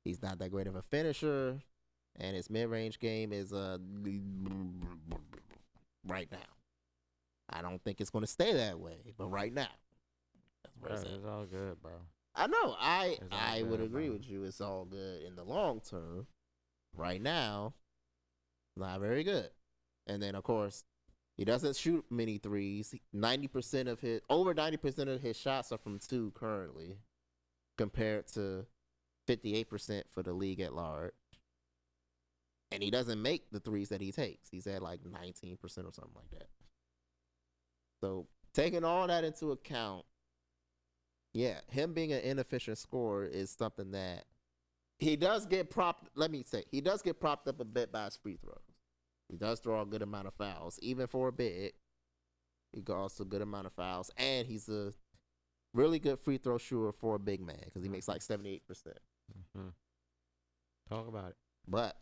he's not that great of a finisher. And his mid-range game is right now. I don't think it's going to stay that way, but right now, that's where it's all good, bro. I know. I would agree with you. It's all good in the long term. Right now, not very good. And then, of course, he doesn't shoot many threes. Over 90% of his shots are from 2 currently, compared to 58% for the league at large. And he doesn't make the threes that he takes. He's at like 19% or something like that. So taking all that into account, yeah, him being an inefficient scorer is something that he does get propped. Let me say, he does get propped up a bit by his free throws. He does throw a good amount of fouls, even for a big. He got a good amount of fouls, and he's a really good free throw shooter for a big man because he makes like 78%. Mm-hmm. Talk about it. But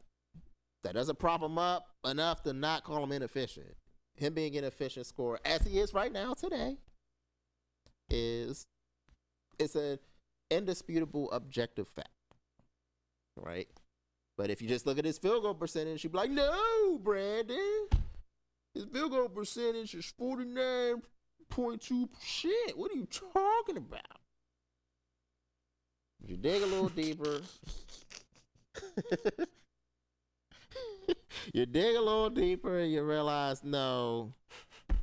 that doesn't prop him up enough to not call him inefficient. Him being an inefficient scorer, as he is right now today, it's an indisputable objective fact, right? But if you just look at his field goal percentage, you'd be like, no, Brandon. His field goal percentage is 49.2%. What are you talking about? If you dig a little deeper, you dig a little deeper and you realize, no,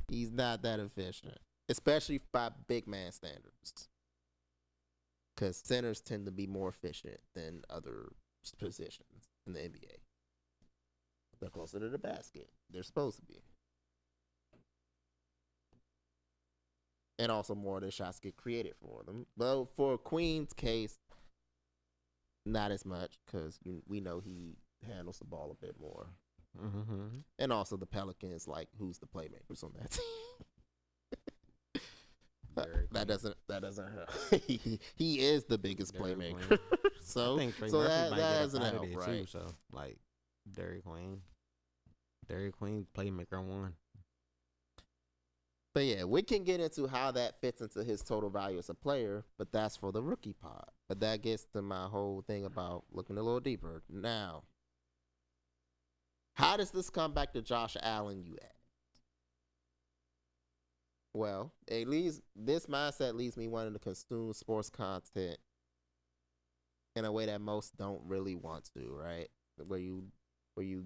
he's not that efficient, especially by big man standards. Because centers tend to be more efficient than other positions in the NBA. They're closer to the basket. They're supposed to be. And also more of the shots get created for them. But for Queen's case, not as much because we know he handles the ball a bit more. Mm-hmm. And also the Pelicans, like, who's the playmakers on that team? that doesn't help. he is the biggest playmaker. So I think Trey so Murphy that might get doesn't up out help, of there right? too, so like Dairy Queen playmaker one. But yeah, we can get into how that fits into his total value as a player, but that's for the rookie pod. But that gets to my whole thing about looking a little deeper. Now, how does this come back to Josh Allen, you ask? Well, at least this mindset leads me wanting to consume sports content in a way that most don't really want to, right? Where you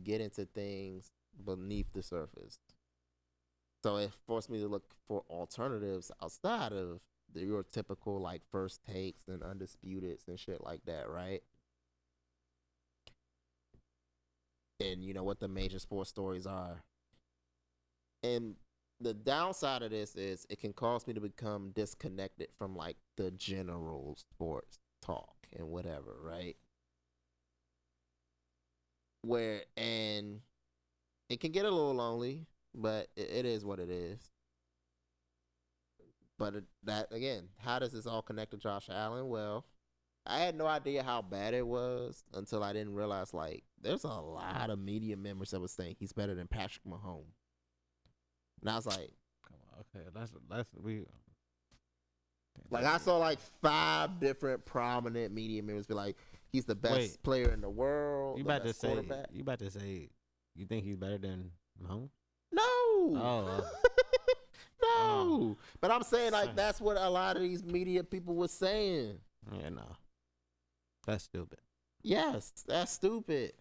get into things beneath the surface. So it forced me to look for alternatives outside of your typical like first takes and undisputeds and shit like that, right? And you know what the major sports stories are. And the downside of this is it can cause me to become disconnected from like the general sports talk and whatever, right? And it can get a little lonely, but it is what it is. But that again, how does this all connect to Josh Allen? Well, I had no idea how bad it was until I didn't realize like there's a lot of media members that was saying he's better than Patrick Mahomes. And I was like, Come on, okay, that's we. Like I saw like 5 different prominent media members be like, he's the best player in the world. You about to say you think he's better than Mahomes? No. Oh. No. Oh. But I'm saying like that's what a lot of these media people were saying. Yeah, no. That's stupid. Yes, that's stupid.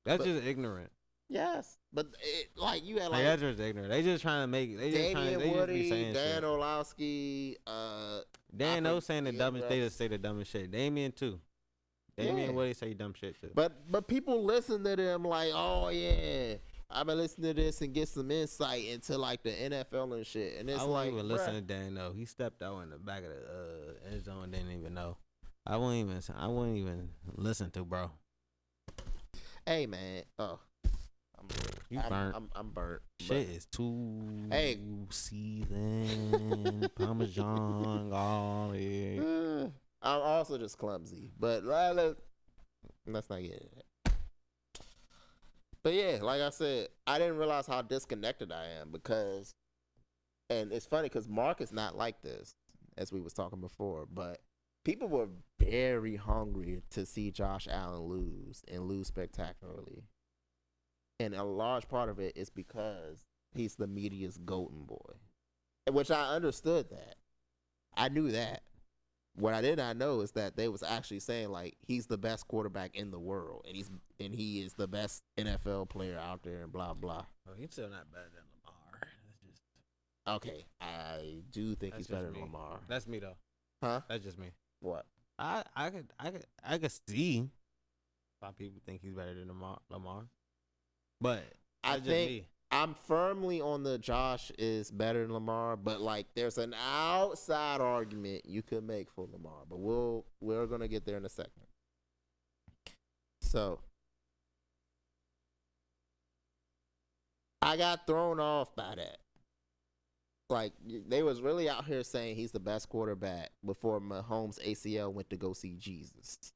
That's just ignorant. Yes, but like you had like that's just ignorant. They just trying to make. Damian Woody, Dan Orlovsky, Dan O saying the dumbest. They just say the dumbest shit. Damian too. Damian Woody say dumb shit too. But people listen to them like, oh yeah, I've been listening to this and get some insight into like the NFL and shit. And it's I like, wouldn't even listen to Dan O. He stepped out in the back of the end zone. Didn't even know. I wouldn't even listen to bro. Hey man, I'm burnt. Shit is too seasoned. Parmesan, all it. I'm also just clumsy, but let's not get into that. But yeah, like I said, I didn't realize how disconnected I am because, and it's funny because Mark is not like this, as we was talking before, but people were very hungry to see Josh Allen lose and lose spectacularly. And a large part of it is because he's the media's golden boy, which I understood that. I knew that. What I did not know is that they was actually saying like he's the best quarterback in the world, and he is the best NFL player out there, and blah blah. Oh, he's still not better than Lamar. That's just okay. I do think he's better than Lamar. That's me though. Huh? That's just me. What? I could see. Why people think he's better than Lamar. But I that's just think me. I'm firmly on the Josh is better than Lamar, but like there's an outside argument you could make for Lamar, but we're gonna get there in a second. So I got thrown off by that. Like they was really out here saying he's the best quarterback before Mahomes ACL went to go see Jesus.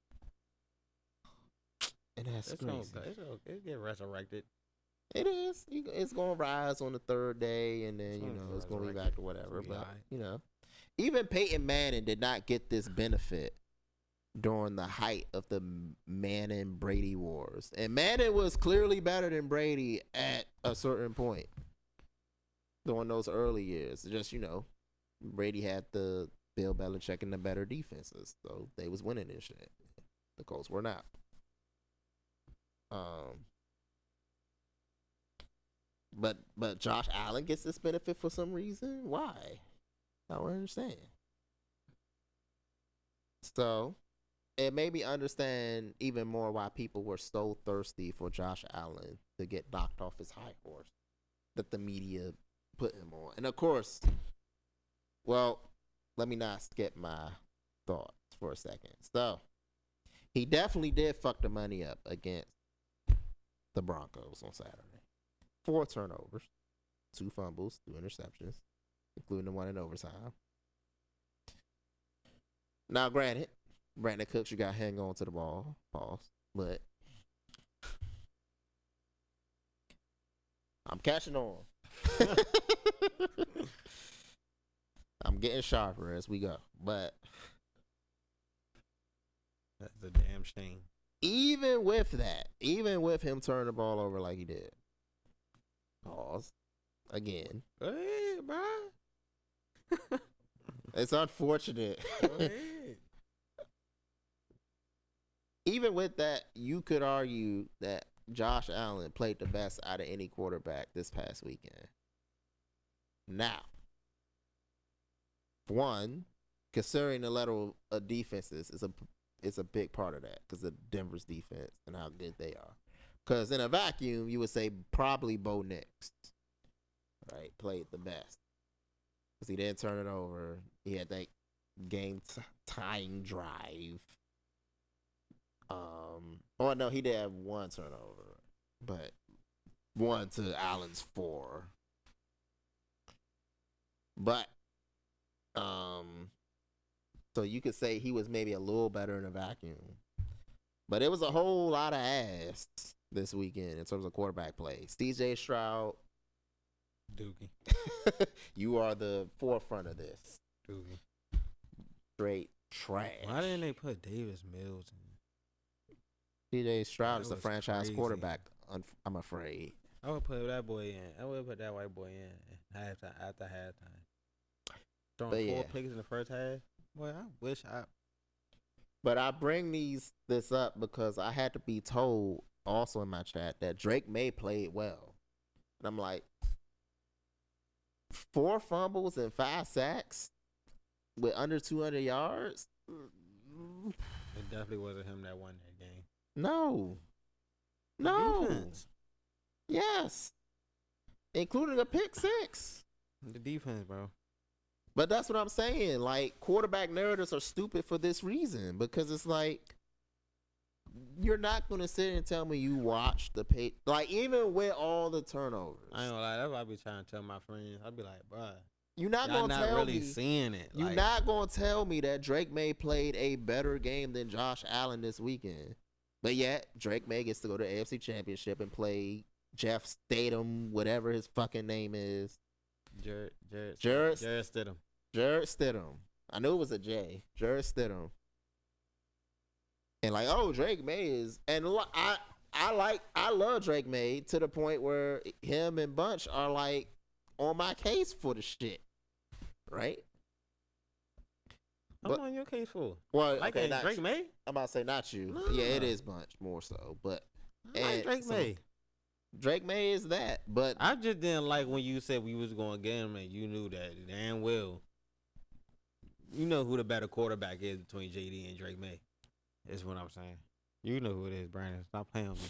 And that's It's crazy. okay. It's okay. It get resurrected. It is. It's gonna rise on the third day, and then it's gonna be back to whatever. Be But right. Even Peyton Manning did not get this benefit during the height of the Manning Brady wars, and Manning was clearly better than Brady at a certain point during those early years. Just Brady had the Bill Belichick and the better defenses, so they was winning this shit. The Colts were not. But Josh Allen gets this benefit for some reason. Why? I don't understand. So it made me understand even more why people were so thirsty for Josh Allen to get knocked off his high horse that the media put him on. And of course, well, let me not skip my thoughts for a second. So he definitely did fuck the money up against the Broncos on Saturday. 4 turnovers, 2 fumbles, 2 interceptions, including the one in overtime. Now, granted, Brandon Cooks, you got to hang on to the ball. Pause. But I'm catching on. I'm getting sharper as we go. But That's a damn shame. even with that, even with him turning the ball over like he did, pause again. Go ahead, bro. It's unfortunate. Go ahead. Even with that, you could argue that Josh Allen played the best out of any quarterback this past weekend. Now, one, considering the level of defenses is a big part of that because of Denver's defense and how good they are. Because in a vacuum, you would say probably Bo Nix, right, played the best. Because he didn't turn it over. He had that game-tying drive. Oh, no, he did have 1 turnover. But 1 to Allen's 4. But, so you could say he was maybe a little better in a vacuum. But it was a whole lot of ass this weekend in terms of quarterback play. CJ Stroud, Doogie. you are the forefront of this. Doogie. Straight trash. Why didn't they put Davis Mills in? CJ Stroud That is the was franchise crazy. quarterback, I'm afraid. I would put that boy in. I would put that white boy in after halftime. Throwing But 4 yeah. picks in the first half. Boy, I wish I. But I bring this up because I had to be told also in my chat that Drake May played well. And I'm like, 4 fumbles and 5 sacks with under 200 yards? It definitely wasn't him that won that game. No. The No. defense. Yes. Including a pick 6. The defense, bro. But that's what I'm saying. Like, quarterback narratives are stupid for this reason. Because it's like, you're not going to sit and tell me you watched the pay. Like, even with all the turnovers. I ain't gonna lie. That's what I be trying to tell my friends. I be like, bro, You're not y'all going to not tell really me. seeing it. You're Like, not going to tell me that Drake May played a better game than Josh Allen this weekend. But yet, Drake May gets to go to the AFC Championship and play Jeff Statham, whatever his fucking name is. Jared Stidham. Stidham. Jared Stidham. I knew it was a J. Jared Stidham. And like, oh, Drake May is, and I love Drake May to the point where him and Bunch are like on my case for the shit, right? I'm But- on your case for. Well, Like okay, that Drake May? I'm about to say not you. Yeah, it Nah. is Bunch more so, but I like and Drake so- May. Drake May is that, but I just didn't like when you said we was going to get him and you knew that damn well. You know who the better quarterback is between JD and Drake May. Is what I'm saying. You know who it is, Brandon. Stop playing with me.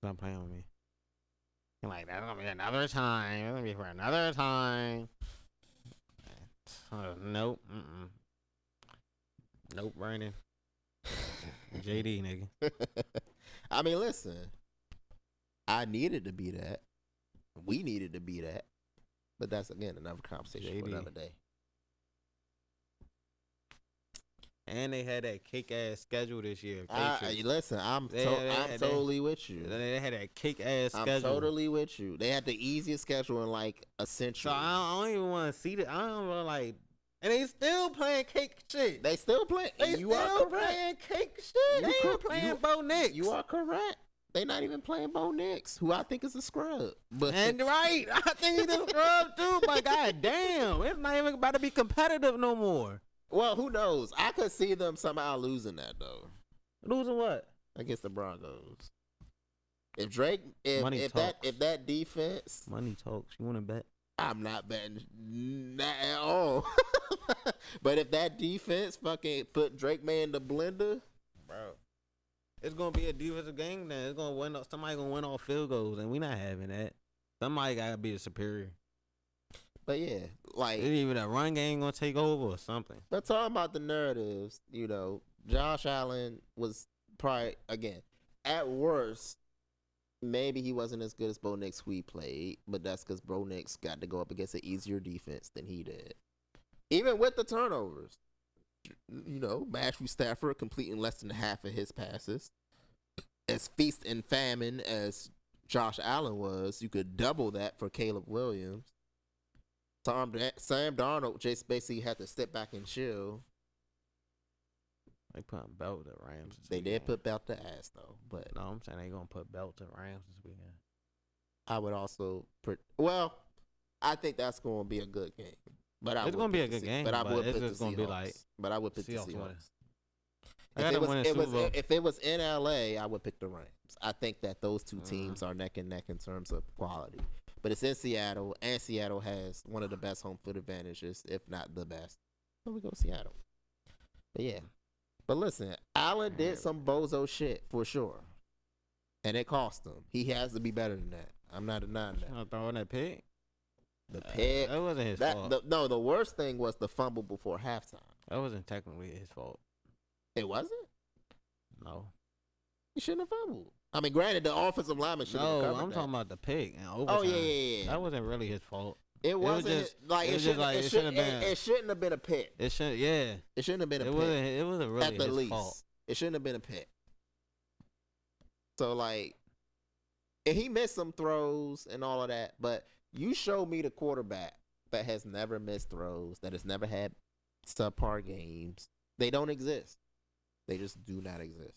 Stop playing with me. You're like, that's gonna be another time. It's gonna be for another time. Nope. Nope, Brandon. JD, nigga. I mean, listen. I needed to be that. We needed to be that. But that's, again, another conversation for another day. And they had that kick-ass schedule this year. Listen, I'm totally with you. They had that kick-ass schedule. I'm totally with you. They had the easiest schedule in, like, a century. So I don't even want to see that. I don't want like... And they still playing cake shit. They still playing. They still playing cake shit. They ain't playing Bo Nix. You are correct. They not even playing Bo Nix, who I think is a scrub. But and right, I think he's a scrub too. But goddamn, it's not even about to be competitive no more. Well, who knows? I could see them somehow losing that though. Losing what? Against the Broncos. If Drake, if that defense, money talks. You want to bet? I'm not betting that at all. But if that defense fucking put Drake May in the blender, bro, it's gonna be a defensive game. Then it's gonna win. Somebody gonna win off field goals, and we not having that. Somebody gotta be the superior. But yeah, like even a run game gonna take over or something. But talking about the narratives, you know, Josh Allen was probably, again, at worst, maybe he wasn't as good as Bo Nix who he played, but that's because Bo Nix got to go up against an easier defense than he did. Even with the turnovers, you know, Matthew Stafford completing less than half of his passes. As feast and famine as Josh Allen was, you could double that for Caleb Williams. Sam Darnold just basically had to step back and chill. They put belt to Rams. They did put belt to ass though, but no, I'm saying they gonna put belt to Rams this weekend. I would also I think that's gonna be a good game. But it's gonna be a good game. But I would it's pick just the gonna Seahawks. be like. But I would pick the Seahawks. If it was in LA, I would pick the Rams. I think that those two teams are neck and neck in terms of quality. But it's in Seattle, and Seattle has one of the best home field advantages, if not the best. So we go Seattle. But yeah. But listen, Allen did some bozo shit for sure. And it cost him. He has to be better than that. I'm not denying that. I'm throwing that pick. The pick. That wasn't his fault. The worst thing was the fumble before halftime. That wasn't technically his fault. It wasn't? No. He shouldn't have fumbled. I mean, granted, the offensive lineman should have covered I'm talking about the pick and overtime. Oh, yeah. That wasn't really his fault. It shouldn't have been a pick. It shouldn't. Yeah. It shouldn't have been a pick. It wasn't really at the his least. fault. It shouldn't have been a pick. So like, and he missed some throws and all of that. But you show me the quarterback that has never missed throws, that has never had subpar games. They don't exist. They just do not exist.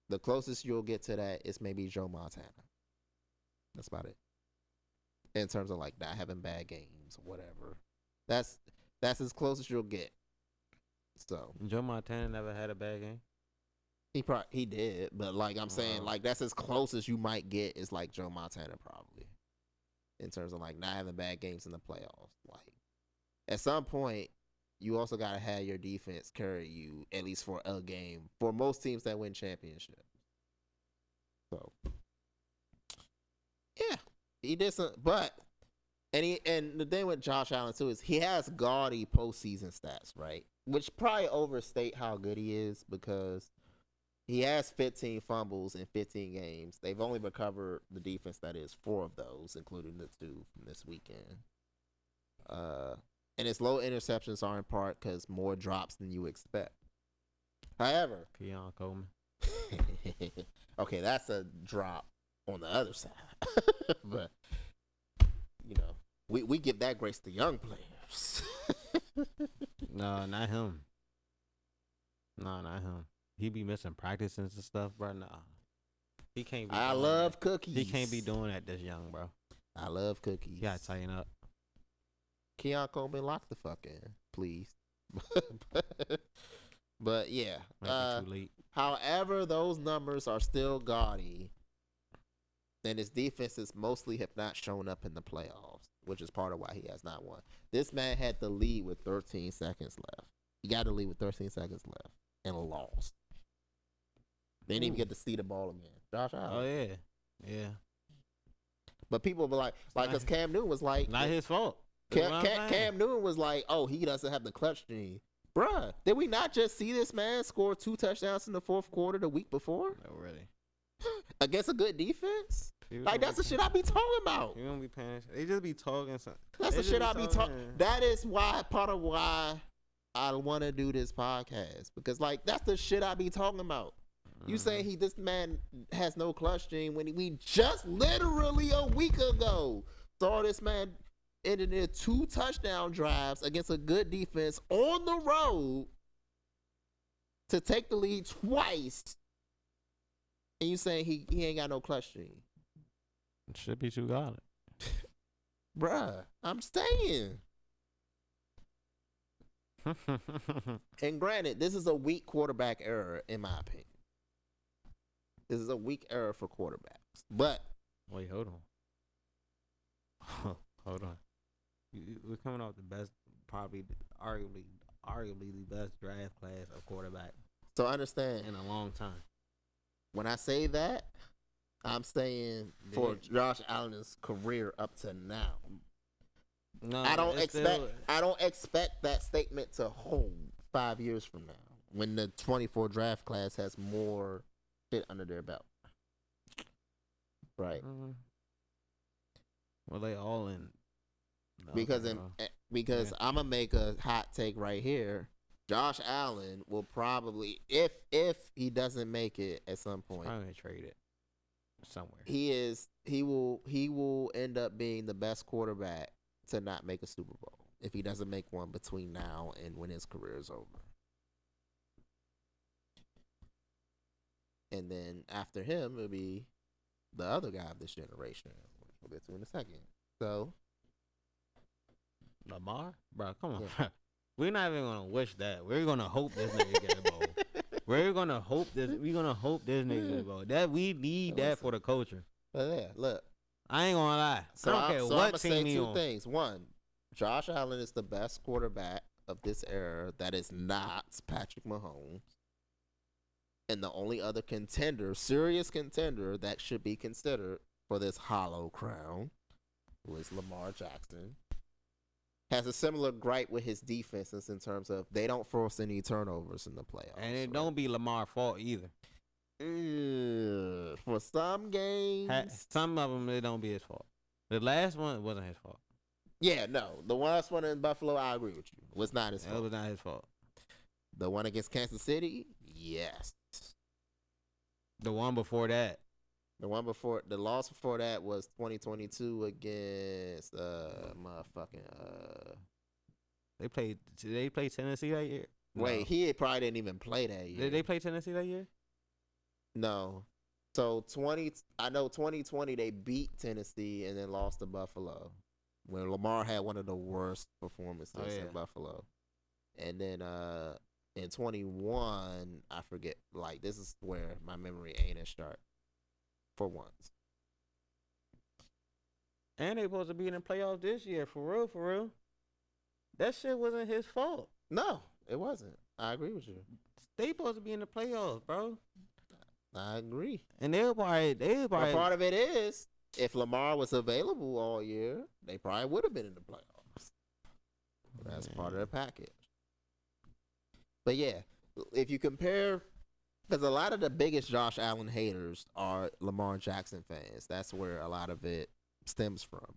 The closest you'll get to that is maybe Joe Montana. That's about it. In terms of like not having bad games or whatever. That's as close as you'll get. So Joe Montana never had a bad game? He did, but like I'm saying, like that's as close as you might get is like Joe Montana probably. In terms of like not having bad games in the playoffs. Like at some point you also gotta have your defense carry you at least for a game for most teams that win championships. So yeah, he did some, but and the thing with Josh Allen too is he has gaudy postseason stats, right? Which probably overstate how good he is because he has 15 fumbles in 15 games. They've only recovered the defense that is 4 of those, including the 2 from this weekend. And his low interceptions are in part because more drops than you expect. However, Keon Coleman. Okay, that's a drop on the other side. But you know, we give that grace to young players. No, not him. No, not him. He be missing practices and stuff, bro. Nah, he can't. I love cookies. He can't be doing that this young, bro. I love cookies. You gotta tighten up. Keon Coleman, lock the fuck in, please. But yeah. Might be too late. However, those numbers are still gaudy. And his defenses mostly have not shown up in the playoffs, which is part of why he has not won. This man had the lead with 13 seconds left. He got the lead with 13 seconds left. and lost. They didn't even get to see the ball again. Josh Allen. Oh yeah, yeah. But people were like, because Cam Newton was like, not his fault. Cam Newton was like, oh, he doesn't have the clutch gene. Bruh, did we not just see this man score 2 touchdowns in the fourth quarter the week before? No, really. Against a good defense? Like, that's the shit I be talking about. You don't be paying. They just be talking something. That's the shit I be talking. That is part of why I want to do this podcast. Because, like, that's the shit I be talking about. You saying this man has no clutch gene when we just literally a week ago saw this man ended 2 touchdown drives against a good defense on the road to take the lead twice, and you saying he ain't got no clutch gene? Should be too got it, bruh. I'm saying. And granted, this is a weak quarterback error in my opinion. This is a weak error for quarterbacks, but wait, hold on. Hold on. We're coming off the best, probably arguably the best draft class of quarterback. So understand, in a long time. When I say that, I'm saying for Josh Allen's career up to now. No, I don't expect that statement to hold 5 years from now when the 24 draft class has more shit under their belt. Right. Well, they all in. No, because I'm gonna make a hot take right here. Josh Allen will probably, if he doesn't make it at some point, I'm gonna trade it somewhere. He will end up being the best quarterback to not make a Super Bowl if he doesn't make one between now and when his career is over. And then after him, it'll be the other guy of this generation, which we'll get to in a second. So, Lamar? Bro, come on. Yeah. We're not even going to wish that. We're going to hope this nigga get a bowl. We're going to hope this nigga get a bowl. That we need that for the culture. But yeah, look. I ain't going to lie. I don't care what team he on. I'm going to say 2 things. One, Josh Allen is the best quarterback of this era that is not Patrick Mahomes. And the only other serious contender that should be considered for this hollow crown was Lamar Jackson. Has a similar gripe with his defenses in terms of they don't force any turnovers in the playoffs. And it don't be Lamar's fault either. For some games. Some of them, it don't be his fault. The last one wasn't his fault. Yeah, no. The last one in Buffalo, I agree with you. Was not his fault. It was not his fault. The one against Kansas City, yes. The one before that. The loss before that was 2022 against They played Tennessee that year? Wait, no. He probably didn't even play that year. Did they play Tennessee that year? No. So 2020 they beat Tennessee and then lost to Buffalo. When Lamar had one of the worst performances in Buffalo. And then in 21, I forget, like, this is where my memory ain't as sharp for once. And they supposed to be in the playoffs this year, for real. That shit wasn't his fault. No, it wasn't. I agree with you. They supposed to be in the playoffs, bro. I agree. And they probably part of it is, if Lamar was available all year, they probably would have been in the playoffs. That's part of the package. But yeah, if you compare, because a lot of the biggest Josh Allen haters are Lamar Jackson fans. That's where a lot of it stems from.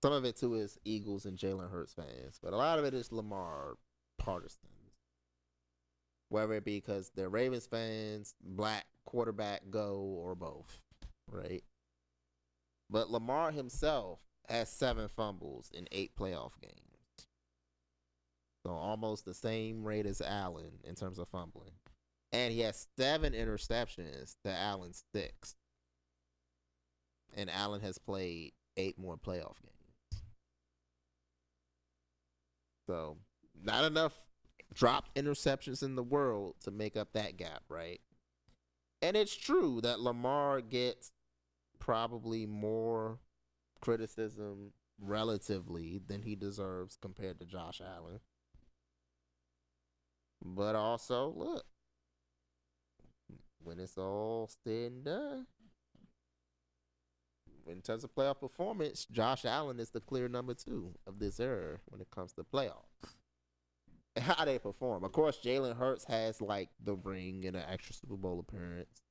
Some of it, too, is Eagles and Jalen Hurts fans. But a lot of it is Lamar partisans. Whether it be because they're Ravens fans, black quarterback go, or both, right? But Lamar himself has 7 fumbles in 8 playoff games. So almost the same rate as Allen in terms of fumbling. And he has 7 interceptions to Allen's 6. And Allen has played 8 more playoff games. So not enough dropped interceptions in the world to make up that gap, right? And it's true that Lamar gets probably more criticism relatively than he deserves compared to Josh Allen. But also, look, when it's all said and done, in terms of playoff performance, Josh Allen is the clear number 2 of this era when it comes to playoffs. How they perform. Of course, Jalen Hurts has like the ring and an extra Super Bowl appearance.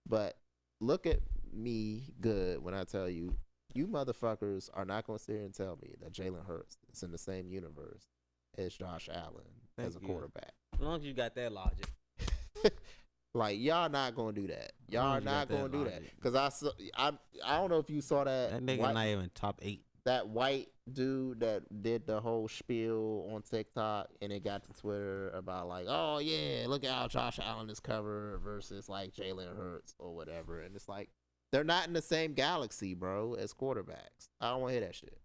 But look at me good when I tell you, you motherfuckers are not going to sit here and tell me that Jalen Hurts is in the same universe as Josh Allen as a quarterback. As long as you got that logic. Like, y'all not going to do that. Y'all are not going to do that. Because I don't know if you saw that. That nigga not even top 8. That white dude that did the whole spiel on TikTok and it got to Twitter about like, oh yeah, look at how Josh Allen is covered versus like Jalen Hurts or whatever. And it's like, they're not in the same galaxy, bro, as quarterbacks. I don't want to hear that shit.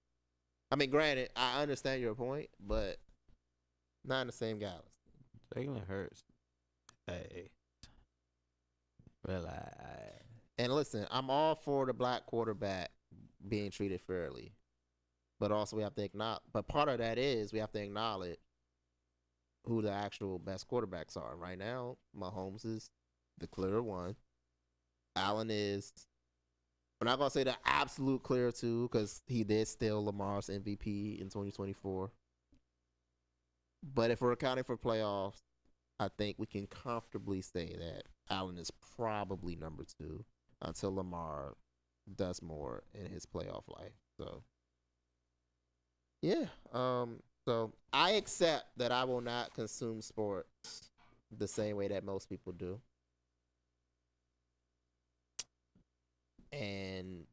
I mean, granted, I understand your point, but not in the same galaxy. Jalen Hurts. Hey. Relax. And listen, I'm all for the black quarterback being treated fairly. But also we have to acknowledge, but part of that is we have to acknowledge who the actual best quarterbacks are. Right now, Mahomes is the clear one. Allen is, I'm not going to say the absolute clear 2 because he did steal Lamar's MVP in 2024. But if we're accounting for playoffs, I think we can comfortably say that Allen is probably number 2 until Lamar does more in his playoff life. So, yeah. So I accept that I will not consume sports the same way that most people do. And,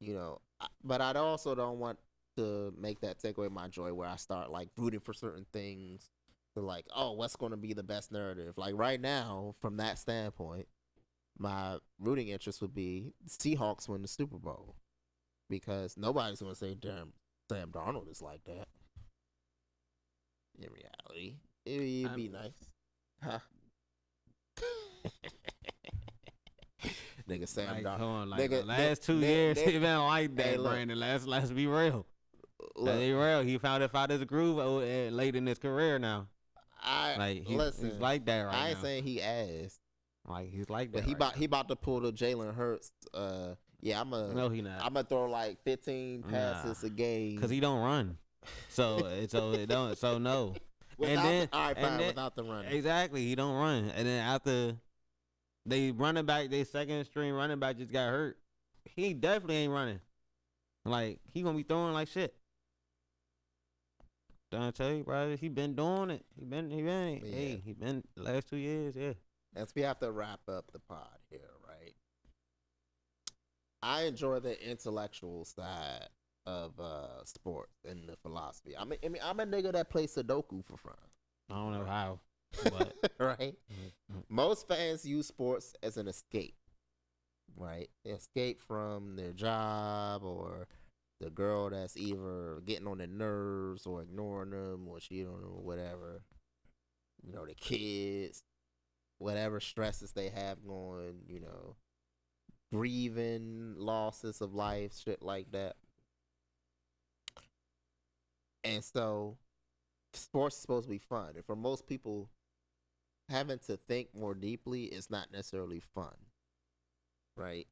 you know, but I also don't want to make that take away my joy where I start like rooting for certain things. To like, oh, what's going to be the best narrative? Like right now, from that standpoint, my rooting interest would be Seahawks win the Super Bowl because nobody's going to say, damn, Sam Darnold is like that. In reality, it'd be nice. Huh? Nigga, Sam like, Darnold. Like the last 2 years, he been like that, hey, Brandon. Let's be real. Let's be real. He found his groove late in his career now. He's like that right now. I ain't saying he ass. Like he's like that. But he about to pull the Jalen Hurts. Yeah, no, he not. I'm gonna throw like 15 passes a game because he don't run. So no. Without the running. Exactly, he don't run. And then after they running back, they second string running back just got hurt. He definitely ain't running. Like he gonna be throwing like shit. Don't I tell you, brother? He been doing it. He been the last 2 years, yeah. As we have to wrap up the pod here, right? I enjoy the intellectual side of sports and the philosophy. I'm a nigga that plays Sudoku for fun. I don't know how, but right? Mm-hmm. Most fans use sports as an escape, right? Escape from their job or the girl that's either getting on their nerves or ignoring them or cheating on them or whatever. You know, the kids, whatever stresses they have going, you know, grieving losses of life, shit like that. And so sports is supposed to be fun. And for most people, having to think more deeply is not necessarily fun. Right?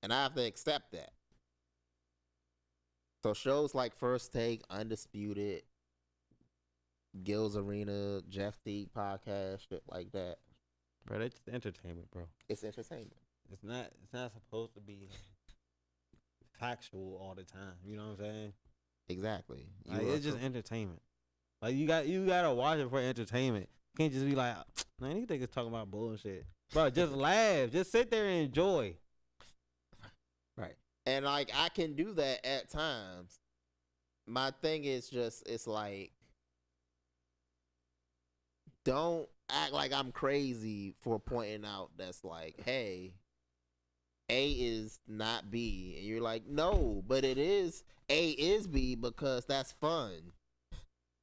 And I have to accept that. So shows like First Take, Undisputed, Gil's Arena, Jeff Teague podcast, shit like that. Bro, it's entertainment, bro. It's entertainment. It's not supposed to be factual all the time. You know what I'm saying? Exactly. Like, it's just entertainment. Like you gotta watch it for entertainment. You can't just be like, man, these niggas talking about bullshit. Bro, just laugh. Just sit there and enjoy. Right. And like I can do that at times. My thing is just it's like don't act like I'm crazy for pointing out that's like, hey, A is not B. And you're like, no, but it is. A is B because that's fun.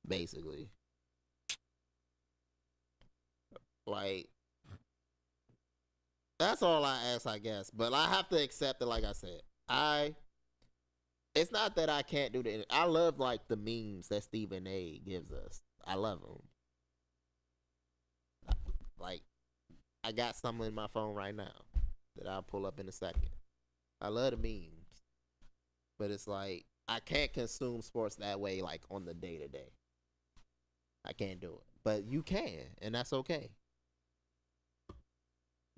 Basically. Like, that's all I ask, I guess. But I have to accept it, like I said. It's not that I can't do that. I love, like, the memes that Stephen A. gives us. I love them. Like, I got something in my phone right now that I'll pull up in a second. I love the memes, but it's like I can't consume sports that way, like on the day to day. I can't do it, but you can, and that's okay.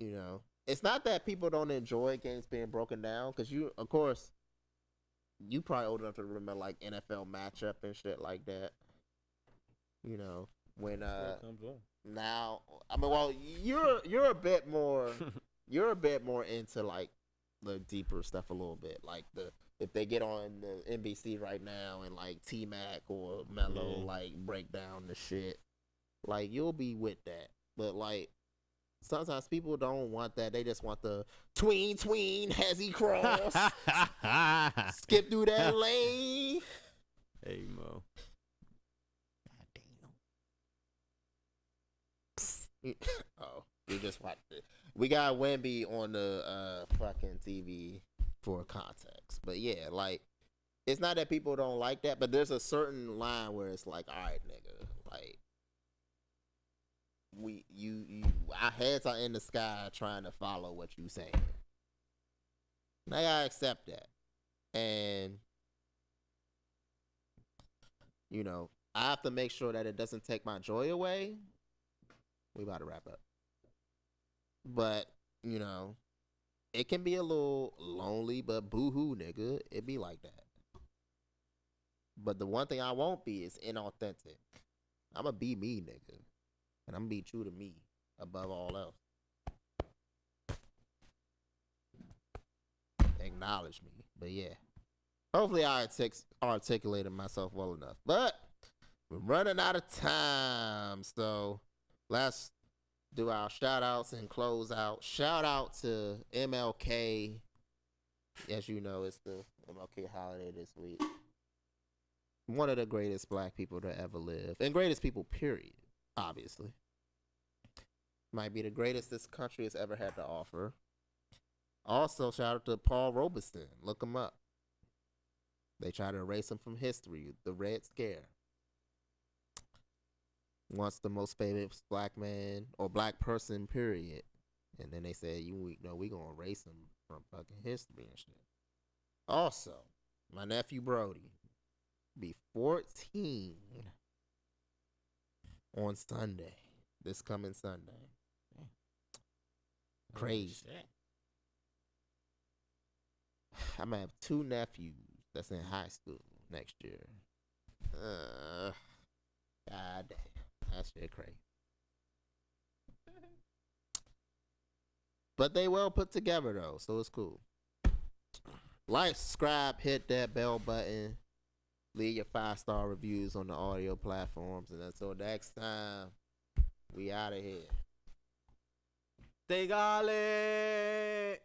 You know, it's not that people don't enjoy games being broken down, because you, of course, you probably old enough to remember like NFL matchup and shit like that. You know, when now, I mean, well, you're a bit more you're a bit more into like the deeper stuff a little bit, like the if they get on the NBC right now and like T Mac or Mello like break down the shit, like you'll be with that. But like sometimes people don't want that; they just want the tween has he crossed, skip through that lane. Hey Mo. Oh, we just watched it. We got Wemby on the fucking TV for context. But yeah, like it's not that people don't like that, but there's a certain line where it's like, all right, nigga, like our heads are in the sky trying to follow what you saying. And I gotta accept that. And you know, I have to make sure that it doesn't take my joy away. We about to wrap up. But, you know, it can be a little lonely, but boo-hoo, nigga. It be like that. But the one thing I won't be is inauthentic. I'm going to be me, nigga. And I'm going to be true to me above all else. Acknowledge me. But yeah. Hopefully I articulated myself well enough. But we're running out of time. So let's do our shout outs and close out. Shout out to MLK. As you know, it's the MLK holiday this week. One of the greatest black people to ever live. And greatest people, period. Obviously. Might be the greatest this country has ever had to offer. Also, shout out to Paul Robeson. Look him up. They try to erase him from history. The Red Scare. Once the most famous black man or black person, period. And then they said, we gonna erase him from fucking history and shit. Also, my nephew Brody be 14 on Sunday. This coming Sunday. Crazy. I'm gonna have 2 nephews that's in high school next year. God damn. That shit crazy. But they well put together though, so it's cool. Like, subscribe, hit that bell button, leave your 5-star reviews on the audio platforms, and until next time, we out of here. They got it.